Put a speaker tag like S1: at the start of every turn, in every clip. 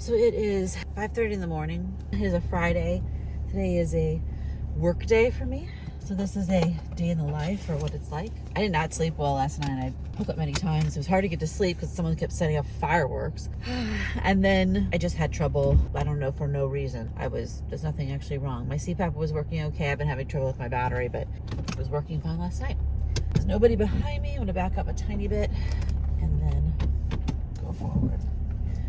S1: So it is 5:30 in the morning. It is a Friday. Today is a work day for me. So this is a day in the life, or what it's like. I did not sleep well last night. I woke up many times. It was hard to get to sleep because someone kept setting off fireworks. And then I just had trouble, I don't know, for no reason. There's nothing actually wrong. My CPAP was working okay. I've been having trouble with my battery, but it was working fine last night. There's nobody behind me. I'm gonna back up a tiny bit and then go forward.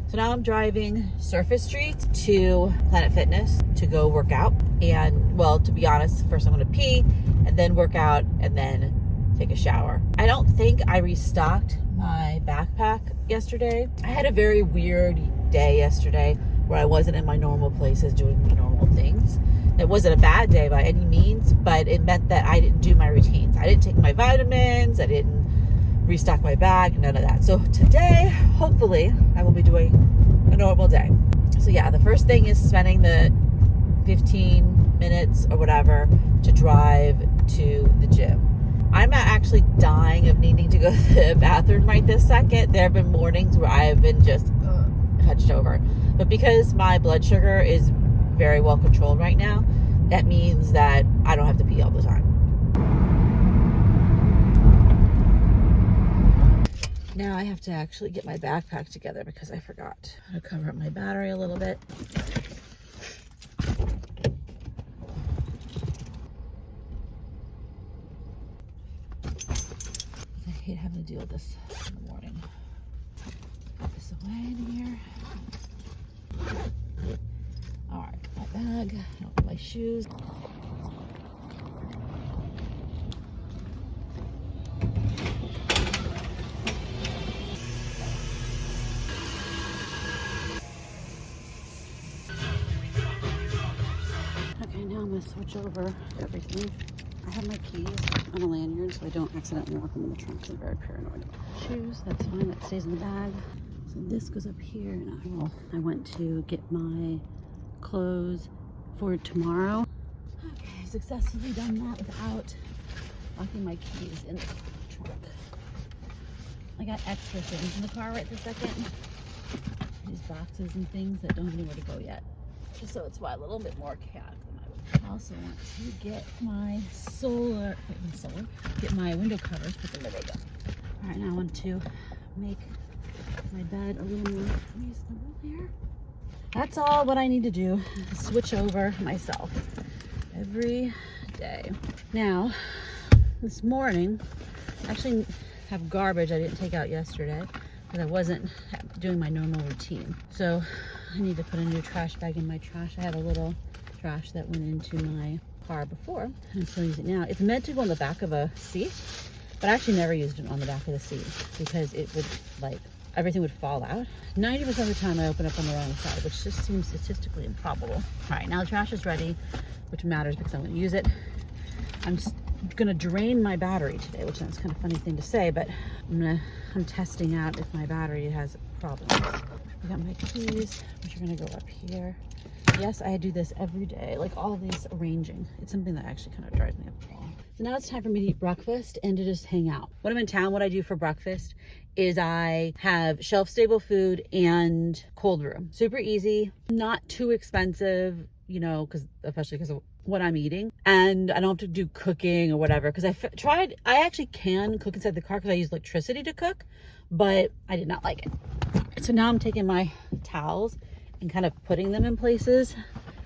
S1: So now I'm driving Surface Street to Planet Fitness to go work out. And, well, to be honest, first I'm gonna pee and then work out and then take a shower. I don't think I restocked my backpack yesterday. I had a very weird day yesterday where I wasn't in my normal places doing my normal things. It wasn't a bad day by any means, but it meant that I didn't do my routines. I didn't take my vitamins, I didn't restock my bag, none of that. So today, hopefully, I will be doing a normal day. So yeah, the first thing is spending the 15 minutes or whatever to drive to the gym. I'm not actually dying of needing to go to the bathroom right this second. There have been mornings where I have been just hunched over. But because my blood sugar is very well controlled right now, that means that I don't have to pee all the time. Now I have to actually get my backpack together because I forgot how to cover up my battery a little bit. I hate having to deal with this in the morning. Put this away in here. All right, my bag, my shoes. Okay, now I'm gonna switch over everything. I have my keys on a lanyard so I don't accidentally lock them in the trunk because I'm very paranoid. Shoes, that's fine, that stays in the bag. So this goes up here, and I went to get my clothes for tomorrow. Okay, successfully done that without locking my keys in the trunk. I got extra things in the car right this second. These boxes and things that don't know where to go yet. Just so it's a little bit more chaotic than I would. I also want to get my get my window covers, put them where they go. All right, now I want to make my bed a little more reasonable here. That's all what I need to do, switch over myself every day. Now, this morning, I actually have garbage I didn't take out yesterday because I wasn't doing my normal routine. So I need to put a new trash bag in my trash. I had a little trash that went into my car before, and I'm still using it now. It's meant to go on the back of a seat, but I actually never used it on the back of the seat because it would, everything would fall out. 90% of the time I open up on the wrong side, which just seems statistically improbable. All right, now the trash is ready, which matters because I'm gonna use it. I'm just gonna drain my battery today, which sounds kind of funny thing to say, but I'm testing out if my battery has problems. I got my keys, which are gonna go up here. Yes, I do this every day, like all of these arranging. It's something that actually kind of drives me up the wall. So now it's time for me to eat breakfast and to just hang out. When I'm in town, what I do for breakfast is I have shelf-stable food and cold brew. Super easy, not too expensive, you know, especially because of what I'm eating. And I don't have to do cooking or whatever, because I actually can cook inside the car because I use electricity to cook, but I did not like it. So now I'm taking my towels and kind of putting them in places,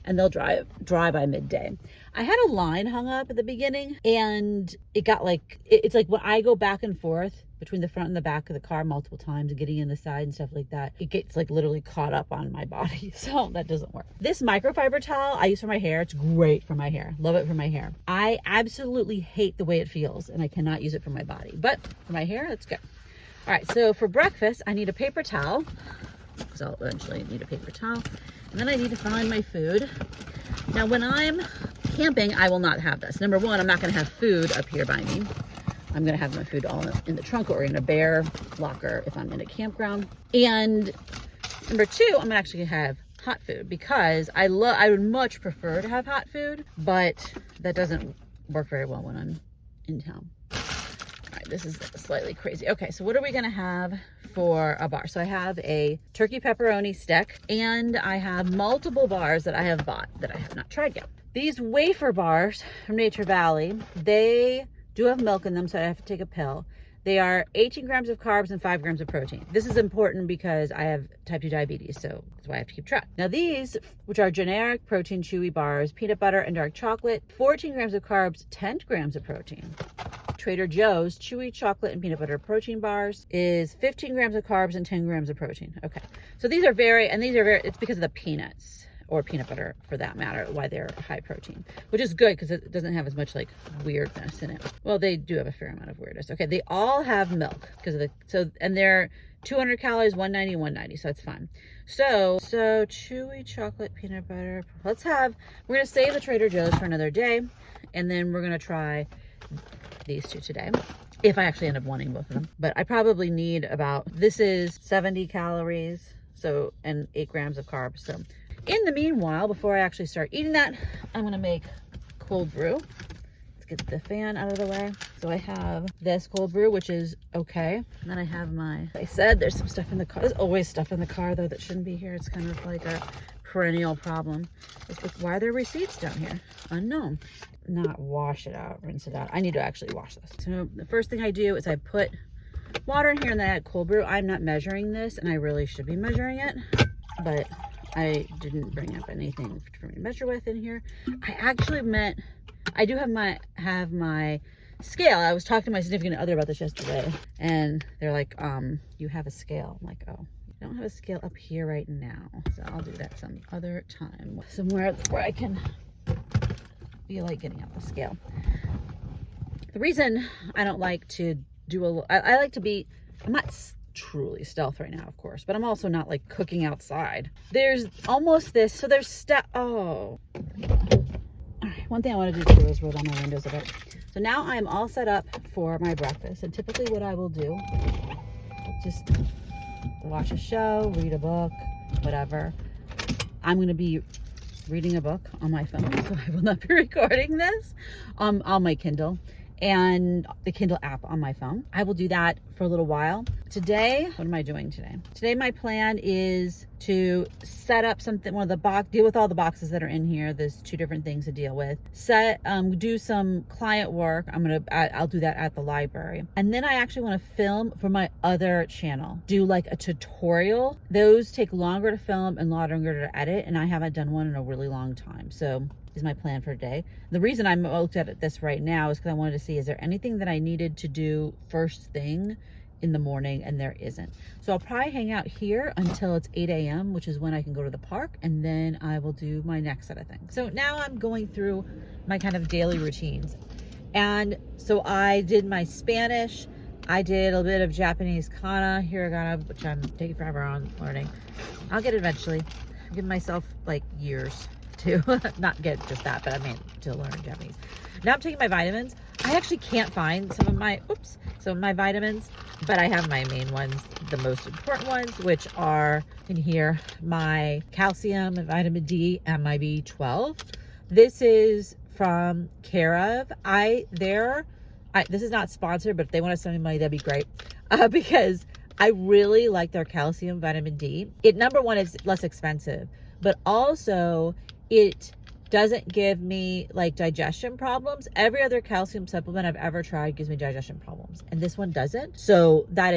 S1: and they'll dry by midday. I had a line hung up at the beginning, and it got it's like when I go back and forth between the front and the back of the car multiple times, getting in the side and stuff like that, it gets literally caught up on my body. So that doesn't work. This microfiber towel I use for my hair. It's great for my hair. Love it for my hair. I absolutely hate the way it feels, and I cannot use it for my body, but for my hair, it's good. All right, so for breakfast, I need a paper towel, because I'll eventually need a paper towel. And then I need to find my food. Now, when I'm camping, I will not have this. Number one, I'm not gonna have food up here by me. I'm gonna have my food all in the trunk or in a bare locker if I'm in a campground. And number two, I'm actually gonna have hot food because I would much prefer to have hot food, but that doesn't work very well when I'm in town. All right, this is slightly crazy. Okay, so what are we gonna have for a bar. So I have a turkey pepperoni stick, and I have multiple bars that I have bought that I have not tried yet. These wafer bars from Nature Valley, they do have milk in them, so I have to take a pill. They are 18 grams of carbs and 5 grams of protein. This is important because I have type 2 diabetes, so that's why I have to keep track. Now these, which are generic protein chewy bars, peanut butter and dark chocolate, 14 grams of carbs, 10 grams of protein. Trader Joe's chewy chocolate and peanut butter protein bars is 15 grams of carbs and 10 grams of protein. Okay, so these are very, it's because of the peanuts, or peanut butter for that matter, why they're high protein, which is good because it doesn't have as much like weirdness in it. Well, they do have a fair amount of weirdness. Okay, they all have milk because of and they're 200 calories, 190, 190, so that's fine. So chewy chocolate, peanut butter. We're gonna save the Trader Joe's for another day, and then we're gonna try these two today, if I actually end up wanting both of them. But I probably need this is 70 calories, so, and 8 grams of carbs, so. In the meanwhile, before I actually start eating that, I'm gonna make cold brew. Let's get the fan out of the way. So I have this cold brew, which is okay. And then I have I said there's some stuff in the car. There's always stuff in the car though that shouldn't be here. It's kind of like a perennial problem. Why are there receipts down here? Unknown. Not wash it out, rinse it out. I need to actually wash this. So the first thing I do is I put water in here and then I add cold brew. I'm not measuring this, and I really should be measuring it, but I didn't bring up anything for me to measure with in here. I actually I do have my scale. I was talking to my significant other about this yesterday, and they're like, you have a scale. I'm like, oh, I don't have a scale up here right now, so I'll do that some other time, somewhere where I can feel like getting out the scale. The reason I don't like to do I like to be, I'm not truly stealth right now, of course, but I'm also not like cooking outside. There's almost this, so there's all right, one thing I want to do too is roll down my windows a bit. So now I'm all set up for my breakfast, and typically what I will do, just watch a show, read a book, whatever. I'm going to be reading a book on my phone, so I will not be recording this on my Kindle and the Kindle app on my phone. I will do that for a little while. Today, what am I doing today? Today my plan is to set up something, deal with all the boxes that are in here. There's 2 different things to deal with. Do some client work. I'll do that at the library. And then I actually want to film for my other channel. Do like a tutorial. Those take longer to film and longer to edit, and I haven't done one in a really long time. So is my plan for today. The reason I'm looked at this right now is because I wanted to see, is there anything that I needed to do first thing in the morning, and there isn't. So I'll probably hang out here until it's 8 a.m., which is when I can go to the park, and then I will do my next set of things. So now I'm going through my kind of daily routines. And so I did my Spanish, I did a bit of Japanese hiragana, which I'm taking forever on learning. I'll get it eventually. I'll give myself like years to not get just that, but I mean to learn Japanese. Now I'm taking my vitamins. I actually can't find some of my vitamins, but I have my main ones, the most important ones, which are in here, my calcium and vitamin D and my B12. This is from Care of. This is not sponsored, but if they want to send me money, that'd be great, because I really like their calcium vitamin D. Number one, it's less expensive, but also it doesn't give me like digestion problems. Every other calcium supplement I've ever tried gives me digestion problems, and this one doesn't. So that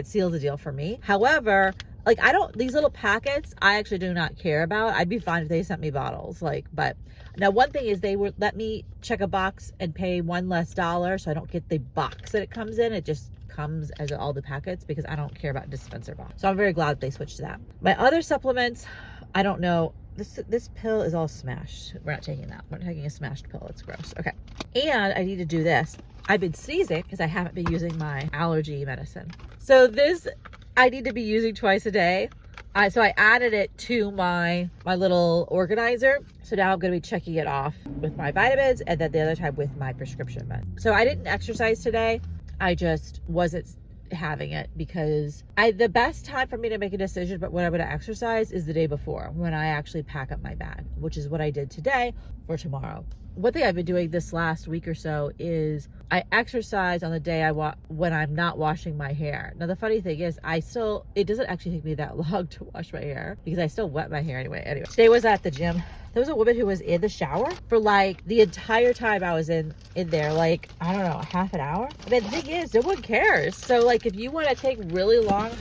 S1: seals the deal for me. However, like these little packets, I actually do not care about. I'd be fine if they sent me bottles, but now one thing is they would let me check a box and pay $1 less, so I don't get the box that it comes in. It just comes as all the packets, because I don't care about dispenser box. So I'm very glad they switched to that. My other supplements, I don't know. This pill is all smashed. We're not taking that. We're not taking a smashed pill. It's gross. Okay. And I need to do this. I've been sneezing because I haven't been using my allergy medicine. So this I need to be using twice a day. So I added it to my little organizer. So now I'm going to be checking it off with my vitamins, and then the other time with my prescription med. So I didn't exercise today. I just wasn't having it, because the best time for me to make a decision about when I'm going to exercise is the day before, when I actually pack up my bag, which is what I did today for tomorrow.
S2: one thing I've been doing this last week or so is I exercise on the day when I'm not washing my hair. Now the funny thing is it doesn't actually take me that long to wash my hair because I still wet my hair anyway. Today was at the gym. There was a woman who was in the shower for like the entire time I was in there, like, I don't know, half an hour. But the thing is, no one cares. So like if you want to take really long,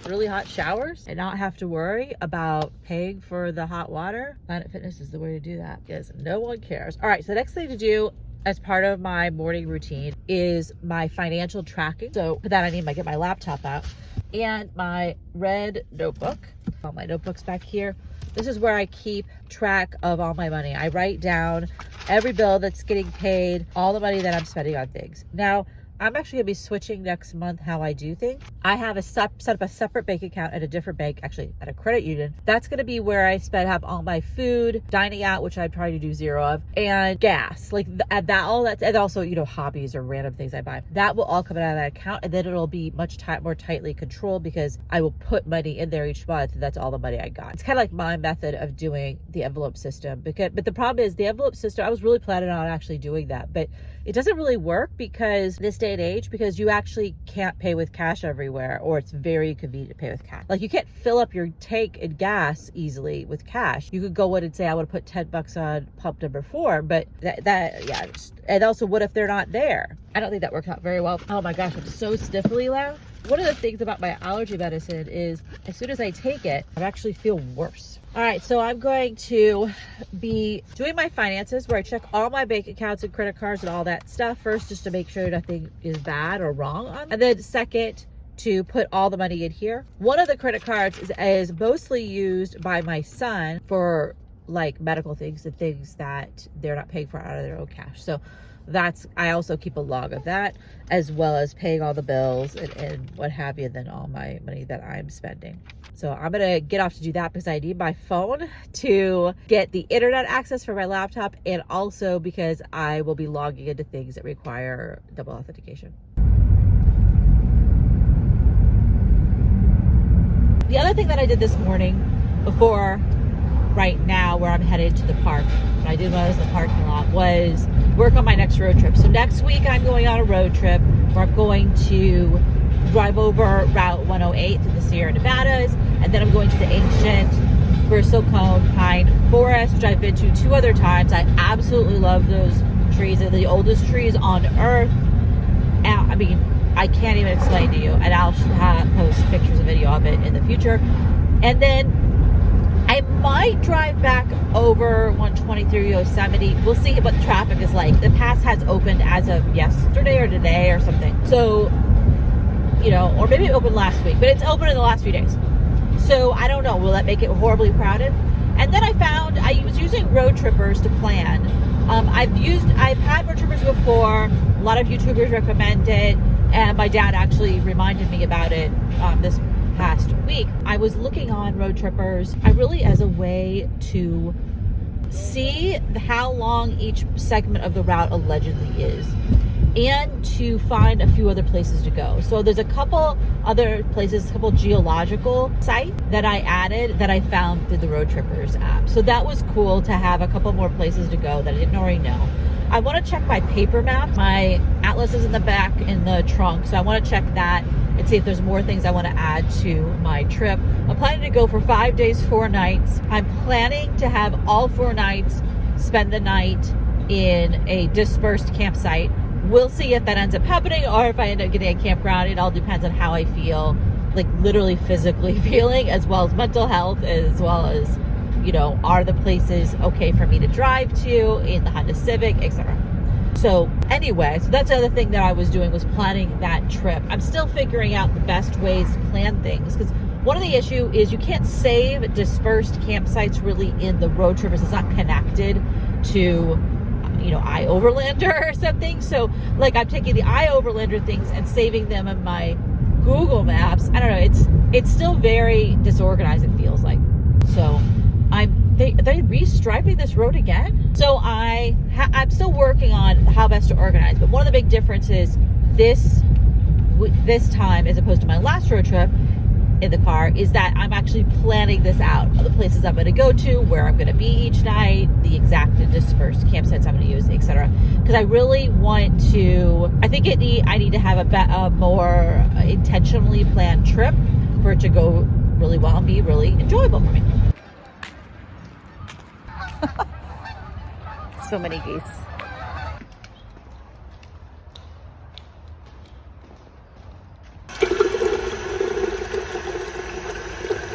S2: really hot showers and not have to worry about paying for the hot water, Planet Fitness is the way to do that because no one cares. All right, so the next thing to do as part of my morning routine is my financial tracking. So for that, I need to get my laptop out and my red notebook. All my notebooks back here. This is where I keep track of all my money. I write down every bill that's getting paid, all the money that I'm spending on things. Now, I'm actually gonna be switching next month how I do things. I have set up a separate bank account at a different bank, actually at a credit union. That's gonna be where I have all my food, dining out, which I'm trying to do zero of, and gas. Like and also, you know, hobbies or random things I buy. That will all come out of that account, and then it'll be much more tightly controlled because I will put money in there each month, and that's all the money I got. It's kind of like my method of doing the envelope system. But the problem is the envelope system, I was really planning on actually doing that, but it doesn't really work because this day and age, because you actually can't pay with cash everywhere, or it's very convenient to pay with cash. Like you can't fill up your tank in gas easily with cash. You could go in and say, I want to put 10 bucks on pump number 4, but and also what if they're not there? I don't think that worked out very well. Oh my gosh, I'm so sniffly loud. One of the things about my allergy medicine is as soon as I take it, I actually feel worse. All right, so I'm going to be doing my finances where I check all my bank accounts and credit cards and all that stuff first, just to make sure nothing is bad or wrong on. And then second, to put all the money in here. One of the credit cards is mostly used by my son for like medical things and things that they're not paying for out of their own cash. So I also keep a log of that, as well as paying all the bills and what have you, and then all my money that I'm spending. So I'm gonna get off to do that because I need my phone to get the internet access for my laptop, and also because I will be logging into things that require double authentication. The other thing that I did this morning before right now where I'm headed to the park, what I did when I was in the parking lot, was work on my next road trip. So next week I'm going on a road trip where I'm going to drive over Route 108 through the Sierra Nevadas, and then I'm going to the ancient Bristlecone Pine Forest, which I've been to 2 other times. I absolutely love those trees. They're the oldest trees on earth. I mean, I can't even explain to you, and I'll post pictures and video of it in the future. And then I might drive back over 123 Yosemite. We'll see what the traffic is like. The pass has opened as of yesterday or today or something. So, you know, or maybe it opened last week, but it's open in the last few days. So I don't know, will that make it horribly crowded? And then I found, I was using Roadtrippers to plan. I've had Roadtrippers before. A lot of YouTubers recommend it, and my dad actually reminded me about it this past week. I was looking on Roadtrippers, really as a way to see how long each segment of the route allegedly is, and to find a few other places to go. So there's a couple other places, a couple geological sites that I added that I found through the Roadtrippers app. So that was cool to have a couple more places to go that I didn't already know. I want to check my paper map. My atlas is in the back in the trunk, so I want to check that and see if there's more things I want to add to my trip. I'm planning to go for 5 days, 4 nights. I'm planning to have all 4 nights spend the night in a dispersed campsite. We'll see if that ends up happening or if I end up getting a campground. It all depends on how I feel, like literally physically feeling, as well as mental health, as well as, you know, are the places okay for me to drive to in the Honda Civic, etc. So anyway, so that's the other thing that I was doing, was planning that trip. I'm still figuring out the best ways to plan things, because one of the issue is you can't save dispersed campsites really in the Roadtrippers. It's not connected to, you know, iOverlander or something. So like I'm taking the iOverlander things and saving them in my Google Maps. I don't know, it's still very disorganized, it feels like. So they restriping this road again? So I'm still working on how best to organize, but one of the big differences this time as opposed to my last road trip in the car is that I'm actually planning this out. The places I'm going to go to, where I'm going to be each night, the exact and dispersed campsites I'm going to use, etc. Because I really want to, I think I need to have a more intentionally planned trip for it to go really well and be really enjoyable for me. So many geese.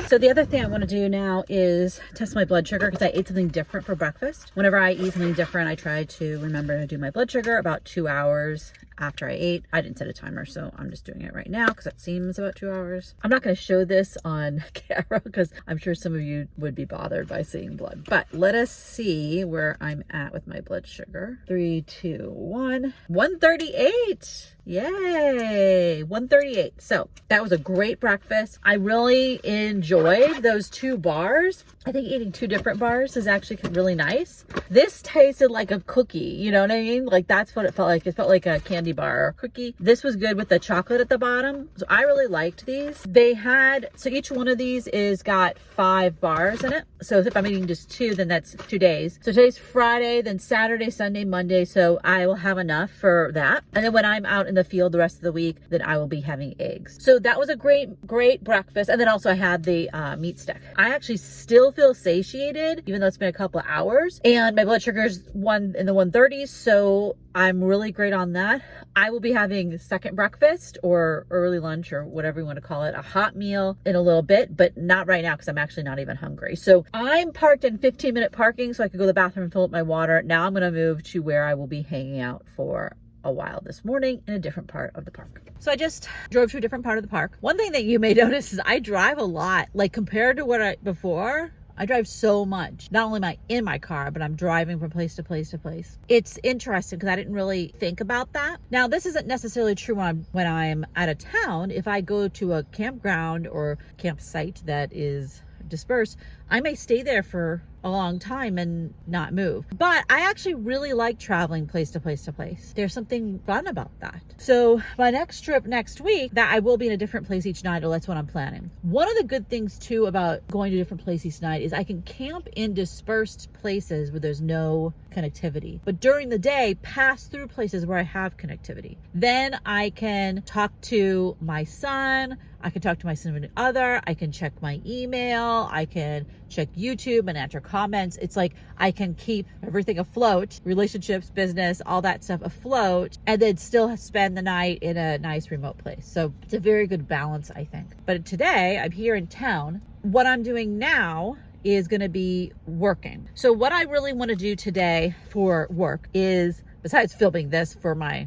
S2: So the other thing I want to do now is test my blood sugar because I ate something different for breakfast. Whenever I eat something different, I try to remember to do my blood sugar about 2 hours after I ate. I didn't set a timer, so I'm just doing it right now because it seems about 2 hours. I'm not going to show this on camera because I'm sure some of you would be bothered by seeing blood. But let us see where I'm at with my blood sugar. 3, 2, 1. 138. Yay, 138. So that was a great breakfast. I really enjoyed those 2 bars. I think eating 2 different bars is actually really nice. This tasted like a cookie, you know what I mean? Like that's what it felt like. It felt like a candy bar or a cookie. This was good with the chocolate at the bottom. So I really liked these. They had, so each one of these is got 5 bars in it. So if I'm eating just 2, then that's 2 days. So today's Friday, then Saturday, Sunday, Monday. So I will have enough for that. And then when I'm out in the field the rest of the week, then I will be having eggs. So that was a great breakfast. And then also I had the meat stick. I actually still feel satiated, even though it's been a couple of hours. And my blood sugar is in the 130s. So I'm really great on that. I will be having second breakfast or early lunch or whatever you want to call it, a hot meal in a little bit, but not right now because I'm actually not even hungry. So I'm parked in 15-minute parking so I could go to the bathroom and fill up my water. Now I'm going to move to where I will be hanging out for a while this morning in a different part of the park. So I just drove to a different part of the park. One thing that you may notice is I drive a lot, like compared to before. I drive so much. Not only am I in my car, but I'm driving from place to place to place. It's interesting because I didn't really think about that. Now, this isn't necessarily true when I'm out of town. If I go to a campground or campsite that is dispersed, I may stay there for a long time and not move. But I actually really like traveling place to place to place. There's something fun about that. So my next trip next week, that I will be in a different place each night, or that's what I'm planning. One of the good things too about going to different places each night is I can camp in dispersed places where there's no connectivity, but during the day pass through places where I have connectivity. Then I can talk to my son, I can talk to my significant other, I can check my email, I can check YouTube and answer comments. It's like I can keep everything afloat, relationships, business, all that stuff afloat, and then still spend the night in a nice remote place. So it's a very good balance, I think. But today I'm here in town. What I'm doing now is going to be working. So what I really want to do today for work is, besides filming this for my,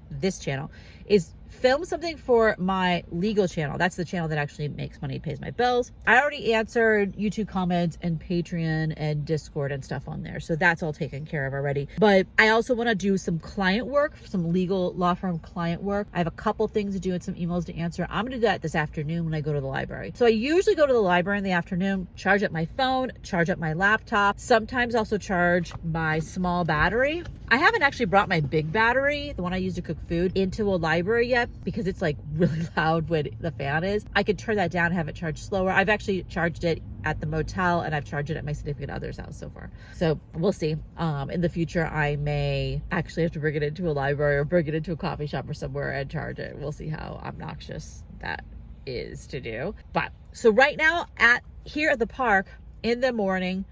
S2: this channel, is film something for my legal channel. That's the channel that actually makes money, pays my bills. I already answered YouTube comments and Patreon and Discord and stuff on there. So that's all taken care of already. But I also want to do some client work, some legal law firm client work. I have a couple things to do and some emails to answer. I'm going to do that this afternoon when I go to the library. So I usually go to the library in the afternoon, charge up my phone, charge up my laptop, sometimes also charge my small battery. I haven't actually brought my big battery, the one I use to cook food, into a library yet because it's like really loud when the fan is. I could turn that down and have it charge slower. I've actually charged it at the motel and I've charged it at my significant other's house so far. So we'll see. In the future, I may actually have to bring it into a library or bring it into a coffee shop or somewhere and charge it. We'll see how obnoxious that is to do. But so right now here at the park, in the morning,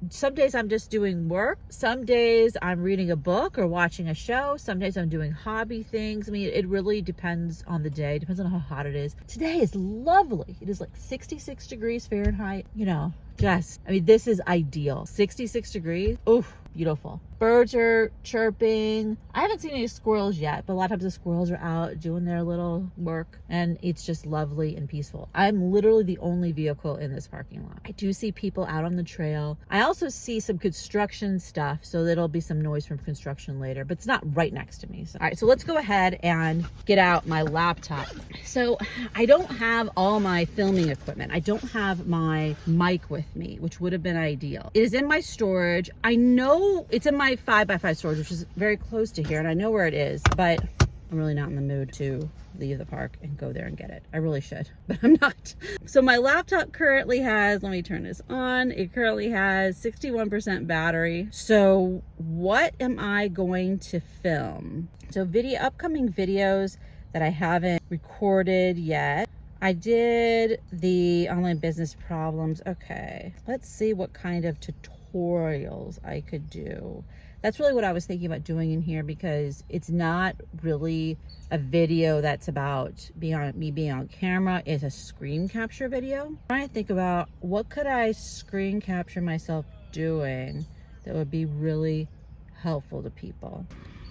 S2: some days I'm just doing work. Some days I'm reading a book or watching a show. Some days I'm doing hobby things. I mean, it really depends on the day, depends on how hot it is. Today is lovely. It is like 66 degrees Fahrenheit. This is ideal. 66 degrees. Oof, beautiful. Birds are chirping. I haven't seen any squirrels yet, but a lot of times the squirrels are out doing their little work and it's just lovely and peaceful. I'm literally the only vehicle in this parking lot. I do see people out on the trail. I also see some construction stuff, so there'll be some noise from construction later, but it's not right next to me. So, all right, so let's go ahead and get out my laptop. So I don't have all my filming equipment. I don't have my mic with me, which would have been ideal. It is in my storage. I know it's in my 5x5 storage, which is very close to here, and I know where it is, but
S1: I'm really not in the mood to leave the park and go there and get it. I really should, but I'm not. So my laptop currently has, let me turn this on. It currently has 61% battery. So what am I going to film? So upcoming videos that I haven't recorded yet. I did the online business problems. Okay, let's see what kind of tutorials I could do. That's really what I was thinking about doing in here, because it's not really a video that's about me being on camera. It's a screen capture video. I'm trying to think about what could I screen capture myself doing that would be really helpful to people.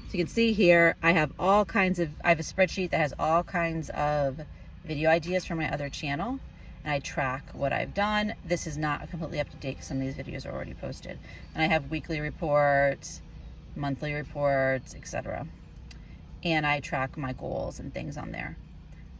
S1: So you can see here, I have a spreadsheet that has all kinds of video ideas from my other channel, and I track what I've done. This is not completely up to date because some of these videos are already posted. And I have weekly reports, monthly reports, etc. And I track my goals and things on there.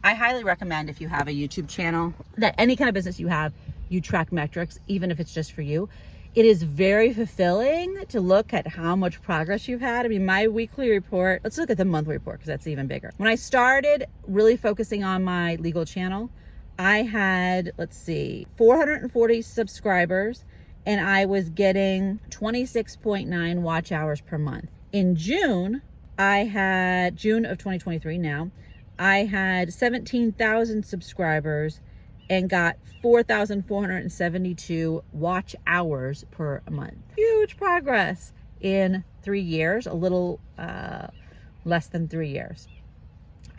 S1: I highly recommend, if you have a YouTube channel, that any kind of business you have, you track metrics, even if it's just for you. It is very fulfilling to look at how much progress you've had. I mean, my weekly report, let's look at the monthly report because that's even bigger. When I started really focusing on my legal channel, I had, 440 subscribers, and I was getting 26.9 watch hours per month. In June of 2023 now, I had 17,000 subscribers and got 4,472 watch hours per month. Huge progress in 3 years, a little less than 3 years.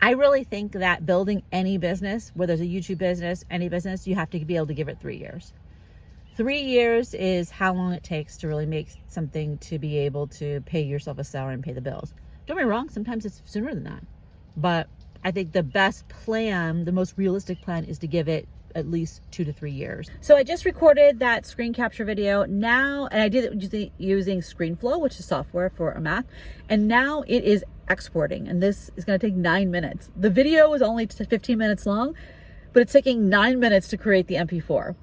S1: I really think that building any business, whether it's a YouTube business, any business, you have to be able to give it 3 years. 3 years is how long it takes to really make something to be able to pay yourself a salary and pay the bills. Don't get me wrong, sometimes it's sooner than that. But I think the best plan, the most realistic plan, is to give it at least 2 to 3 years. So I just recorded that screen capture video now, and I did it using ScreenFlow, which is software for a Mac, and now it is exporting, and this is going to take 9 minutes. The video is only 15 minutes long, but it's taking 9 minutes to create the MP4.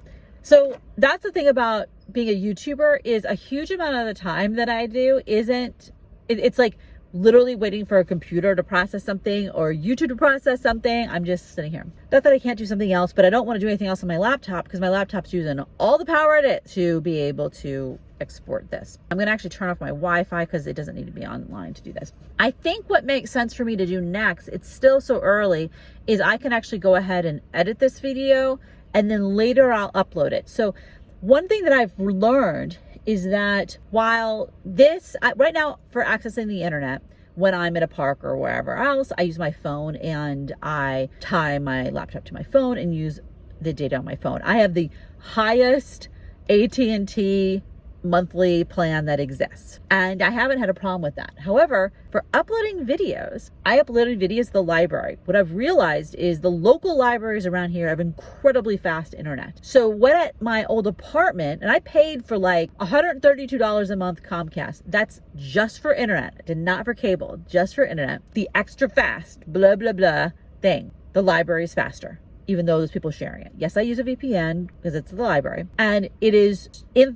S1: So that's the thing about being a YouTuber, is a huge amount of the time that I do it's like literally waiting for a computer to process something or YouTube to process something. I'm just sitting here. Not that I can't do something else, but I don't want to do anything else on my laptop because my laptop's using all the power in it to be able to export this. I'm going to actually turn off my Wi-Fi because it doesn't need to be online to do this. I think what makes sense for me to do next, it's still so early, is I can actually go ahead and edit this video, and then later I'll upload it. So one thing that I've learned is that while right now for accessing the internet, when I'm at a park or wherever else, I use my phone, and I tie my laptop to my phone and use the data on my phone. I have the highest AT&T monthly plan that exists, and I haven't had a problem with that. However, for uploading videos, I uploaded videos to the library. What I've realized is the local libraries around here have incredibly fast internet. So when at my old apartment, and I paid for like $132 a month Comcast, that's just for internet, did not for cable, just for internet, the extra fast blah blah blah thing, the library is faster, even though there's people sharing it. Yes, I use a VPN because it's the library, and it is it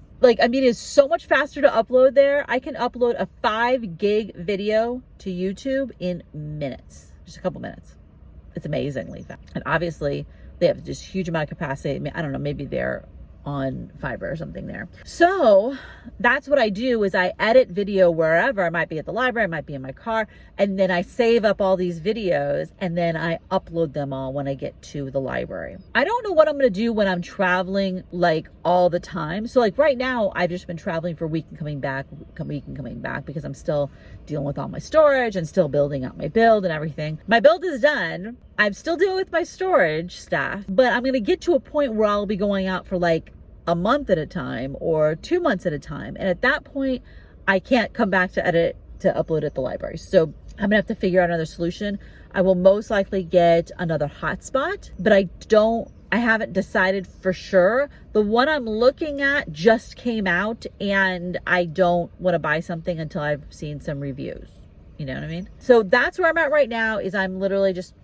S1: is so much faster to upload there. I can upload a 5 gig video to YouTube in minutes, just a couple minutes. It's amazingly fast. And obviously they have just huge amount of capacity. I don't know, maybe they're on fiber or something there. So that's what I do, is I edit video wherever. I might be at the library, I might be in my car, and then I save up all these videos, and then I upload them all when I get to the library. I don't know what I'm going to do when I'm traveling like all the time. So like right now, I've just been traveling for a week and coming back because I'm still dealing with all my storage and still building out my build and everything. My build is done. I'm still dealing with my storage stuff, but I'm going to get to a point where I'll be going out for like a month at a time or 2 months at a time. And at that point, I can't come back to upload at the library. So I'm gonna have to figure out another solution. I will most likely get another hotspot, but I haven't decided for sure. The one I'm looking at just came out, and I don't want to buy something until I've seen some reviews. You know what I mean? So that's where I'm at right now, is I'm literally just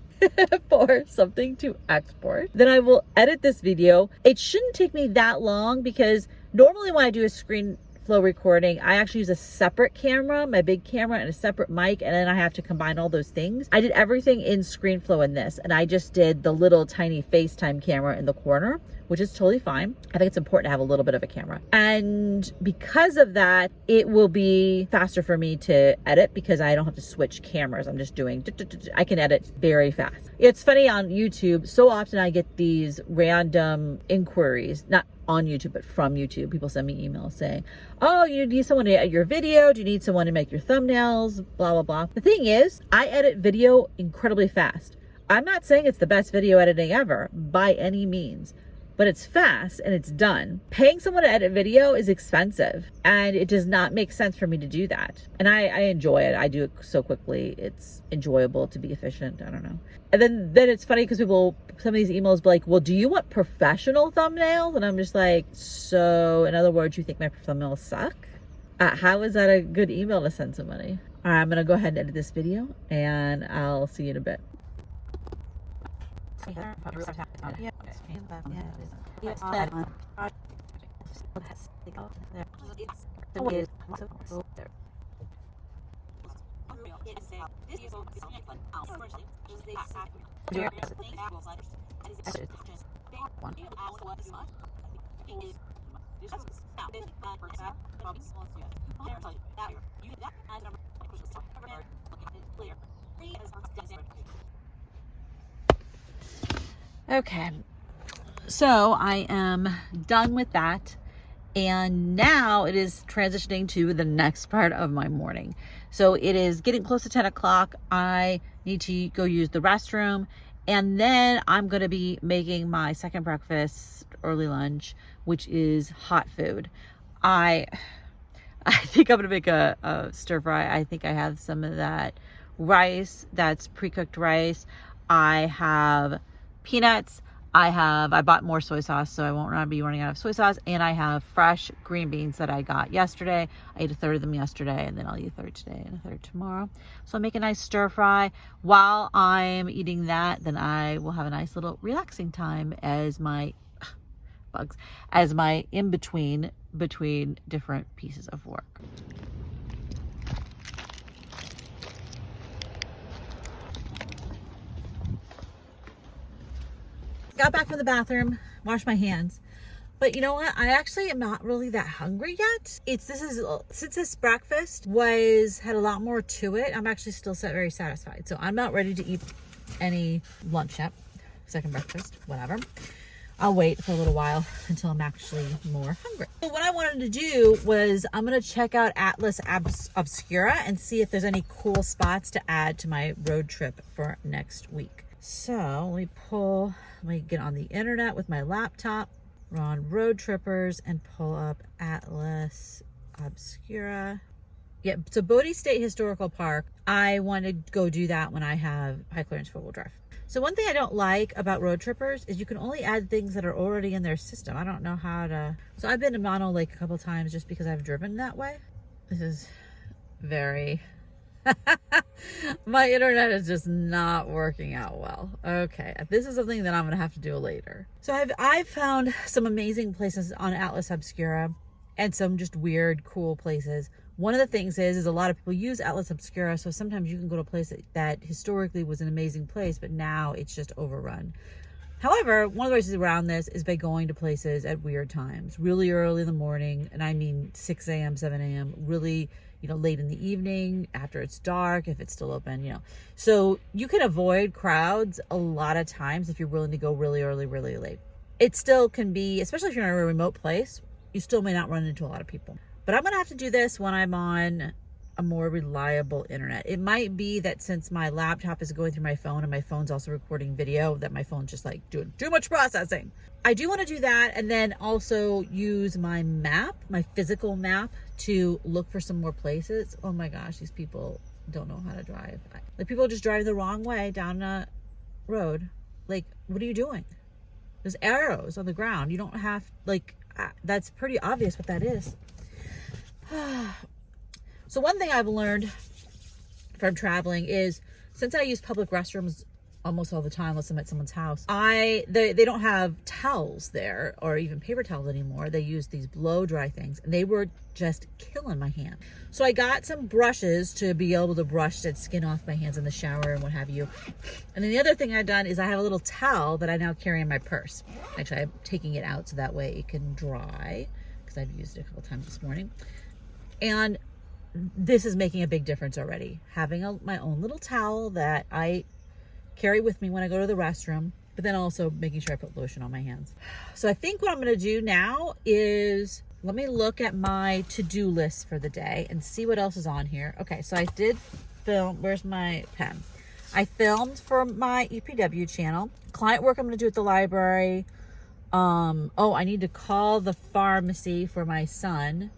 S1: for something to export. Then I will edit this video. It shouldn't take me that long, because normally when I do a screen
S2: flow recording. I actually use a separate camera, my big camera, and a separate mic, and then I have to combine all those things. I did everything in ScreenFlow in this, and I just did the little tiny FaceTime camera in the corner, which is totally fine. I think it's important to have a little bit of a camera. And because of that, it will be faster for me to edit because I don't have to switch cameras. I'm just doing, I can edit very fast. It's funny on YouTube, so often I get these random inquiries, not on YouTube, but from YouTube. People send me emails saying, oh, you need someone to edit your video? Do you need someone to make your thumbnails? Blah, blah, blah. The thing is, I edit video incredibly fast. I'm not saying it's the best video editing ever by any means, but it's fast and it's done. Paying someone to edit video is expensive, and it does not make sense for me to do that. And I enjoy it. I do it so quickly. It's enjoyable to be efficient. I don't know. And then it's funny because people, some of these emails be like, well, do you want professional thumbnails? And I'm just like, so in other words, you think my thumbnails suck? How is that a good email to send somebody? All right, I'm gonna go ahead and edit this video, and I'll see you in a bit. Okay, so I am done with that, and now it is transitioning to the next part of my morning. So it is getting close to 10 o'clock. I need to go use the restroom, and then I'm going to be making my second breakfast, early lunch, which is hot food. I think I'm going to make a stir fry. I think I have some of that rice, that's pre-cooked rice. I have peanuts. I bought more soy sauce, so I won't be running out of soy sauce. And I have fresh green beans that I got yesterday. I ate a third of them yesterday, and then I'll eat a third today and a third tomorrow. So I'll make a nice stir fry. While I'm eating that, then I will have a nice little relaxing time as my in-between between different pieces of work. Got back from the bathroom, washed my hands, but you know what? I actually am not really that hungry yet. Since this breakfast had a lot more to it, I'm actually still very satisfied. So I'm not ready to eat any lunch yet. Second breakfast, whatever. I'll wait for a little while until I'm actually more hungry. So what I wanted to do was I'm going to check out Atlas Obscura and see if there's any cool spots to add to my road trip for next week. So let me get on the internet with my laptop. We're on Roadtrippers and pull up Atlas Obscura. Yeah, so Bodie State Historical Park. I want to go do that when I have high clearance four-wheel drive. So one thing I don't like about Roadtrippers is you can only add things that are already in their system. I don't know how to. So I've been to Mono Lake a couple times just because I've driven that way. This is very. My internet is just not working out well. Okay, this is something that I'm gonna have to do later. So I've found some amazing places on Atlas Obscura and some just weird, cool places. One of the things is a lot of people use Atlas Obscura, so sometimes you can go to a place that historically was an amazing place, but now it's just overrun. However, one of the ways around this is by going to places at weird times, really early in the morning, and I mean 6 a.m., 7 a.m., really, late in the evening, after it's dark, if it's still open, So you can avoid crowds a lot of times if you're willing to go really early, really late. It still can be, especially if you're in a remote place, you still may not run into a lot of people. But I'm going to have to do this when I'm on a more reliable internet. It might be that since my laptop is going through my phone and my phone's also recording video, that my phone's just like doing too much processing. I do want to do that, and then also use my map, my physical map, to look for some more places. Oh my gosh, these people don't know how to drive. Like, people just drive the wrong way down a road. Like, what are you doing? There's arrows on the ground. You don't have, that's pretty obvious what that is. So one thing I've learned from traveling is, since I use public restrooms almost all the time unless I'm at someone's house. They don't have towels there or even paper towels anymore. They use these blow dry things, and they were just killing my hand. So I got some brushes to be able to brush that skin off my hands in the shower and what have you. And then the other thing I've done is I have a little towel that I now carry in my purse. Actually, I'm taking it out so that way it can dry, because I've used it a couple times this morning. And this is making a big difference already. Having my own little towel that I carry with me when I go to the restroom, but then also making sure I put lotion on my hands. So I think what I'm going to do now is let me look at my to-do list for the day and see what else is on here. Okay, so I did film. Where's my pen? I filmed for my EPW channel. Client work I'm going to do at the library. Oh, I need to call the pharmacy for my son,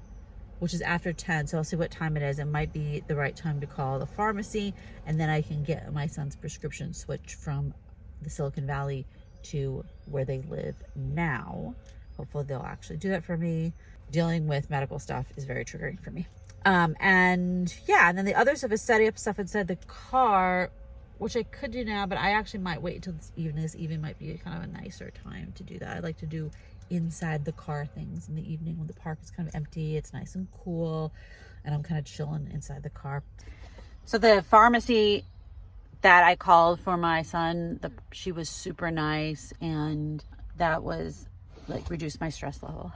S2: which is after 10, so I'll see what time it is. It might be the right time to call the pharmacy, and then I can get my son's prescription switched from the Silicon Valley to where they live now. Hopefully they'll actually do that for me. Dealing with medical stuff is very triggering for me. And yeah, and then the other stuff is setting up stuff inside the car, which I could do now, but I actually might wait until this evening. This evening might be kind of a nicer time to do that. I like to do inside the car things in the evening when the park is kind of empty. It's nice and cool, and I'm kind of chilling inside the car. So the pharmacy that I called for my son, she was super nice, and that was like reduced my stress level.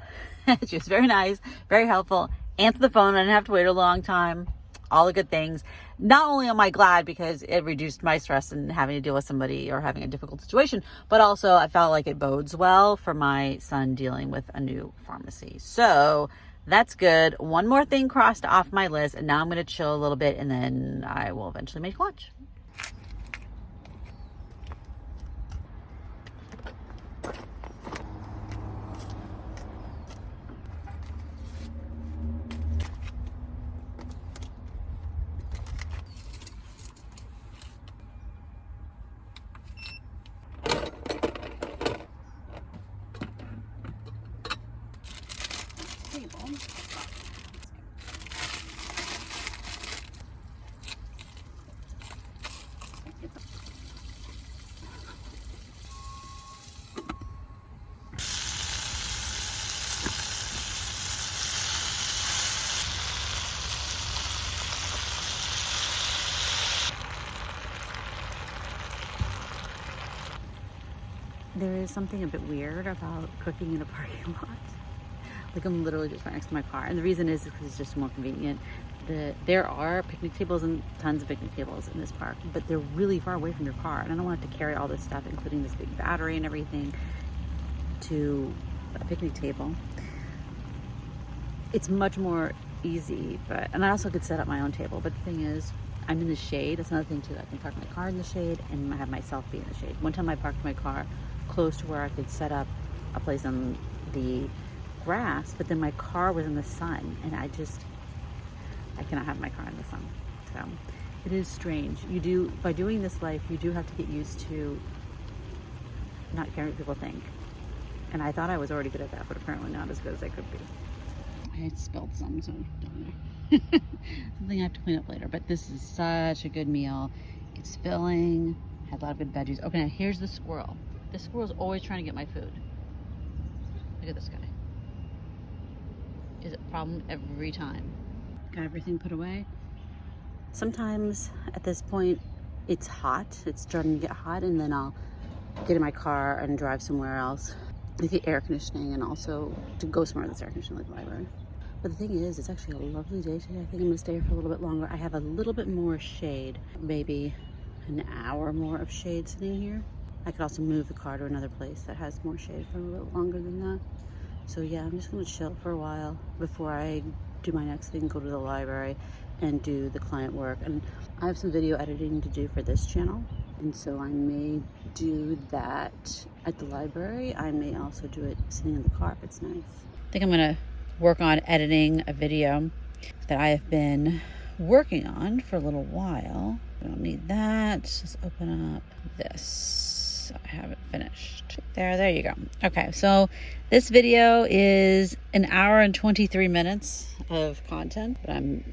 S2: She was very nice, very helpful. Answered the phone. I didn't have to wait a long time. All the good things. Not only am I glad because it reduced my stress and having to deal with somebody or having a difficult situation, but also I felt like it bodes well for my son dealing with a new pharmacy. So that's good. One more thing crossed off my list, and now I'm going to chill a little bit, and then I will eventually make lunch. There is something a bit weird about cooking in a parking lot. Like, I'm literally just right next to my car. And the reason is because it's just more convenient. There are picnic tables and tons of picnic tables in this park, but they're really far away from your car. And I don't want to have to carry all this stuff, including this big battery and everything, to a picnic table. It's much more easy, and I also could set up my own table. But the thing is, I'm in the shade. That's another thing too. I can park my car in the shade and have myself be in the shade. One time I parked my car close to where I could set up a place on the grass, but then my car was in the sun, and I cannot have my car in the sun. So it is strange. By doing this life, you do have to get used to not caring what people think. And I thought I was already good at that, but apparently not as good as I could be. I spilled some, so don't know. Something I have to clean up later, but this is such a good meal. It's filling, has a lot of good veggies. Okay, now here's the squirrel. This squirrel's always trying to get my food. Look at this guy. Is a problem every time. Got everything put away. Sometimes at this point it's hot. It's starting to get hot, and then I'll get in my car and drive somewhere else to get air conditioning, and also to go somewhere that's air conditioning, like the library. But the thing is, it's actually a lovely day today. I think I'm gonna stay here for a little bit longer. I have a little bit more shade, maybe an hour more of shade sitting here. I could also move the car to another place that has more shade for a little bit longer than that. So yeah, I'm just gonna chill for a while before I do my next thing, go to the library and do the client work. And I have some video editing to do for this channel, and so I may do that at the library. I may also do it sitting in the car if it's nice. I think I'm gonna work on editing a video that I have been working on for a little while. I don't need that. Just open up this. I have it finished. There you go. Okay, so this video is an hour and 23 minutes of content, but I'm,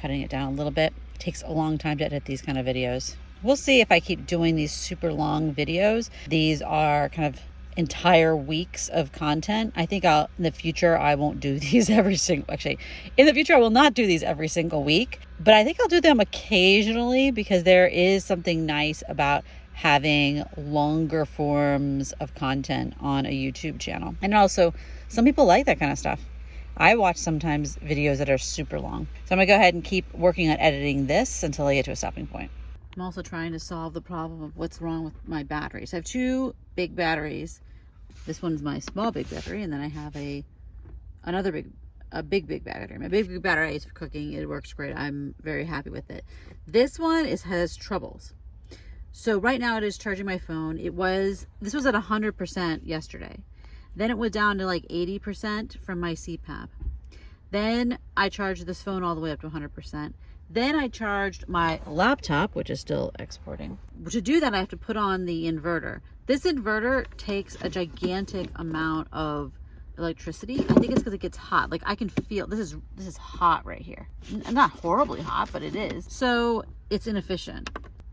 S2: cutting it down a little bit. It takes a long time to edit these kind of videos.
S1: we'll see if I keep doing these super long videos. These are kind of entire weeks of content. I think in the future I won't do these in the future I will not do these every single week, but I think I'll do them occasionally because there is something nice about having longer forms of content on a YouTube channel. And also, some people like that kind of stuff. I watch sometimes videos that are super long. So I'm gonna go ahead and keep working on editing this until I get to a stopping point. I'm also trying to solve the problem of what's wrong with my batteries. I have two big batteries. This one's my small big battery, and then I have another big battery. My big battery is for cooking. It works great. I'm very happy with it. This one has troubles. So right now it is charging my phone. This was at 100% yesterday. Then it went down to like 80% from my CPAP. Then I charged this phone all the way up to 100%. Then I charged my laptop, which is still exporting. To do that, I have to put on the inverter. This inverter takes a gigantic amount of electricity. I think it's because it gets hot. Like I can feel, this is hot right here. Not horribly hot, but it is. So it's inefficient.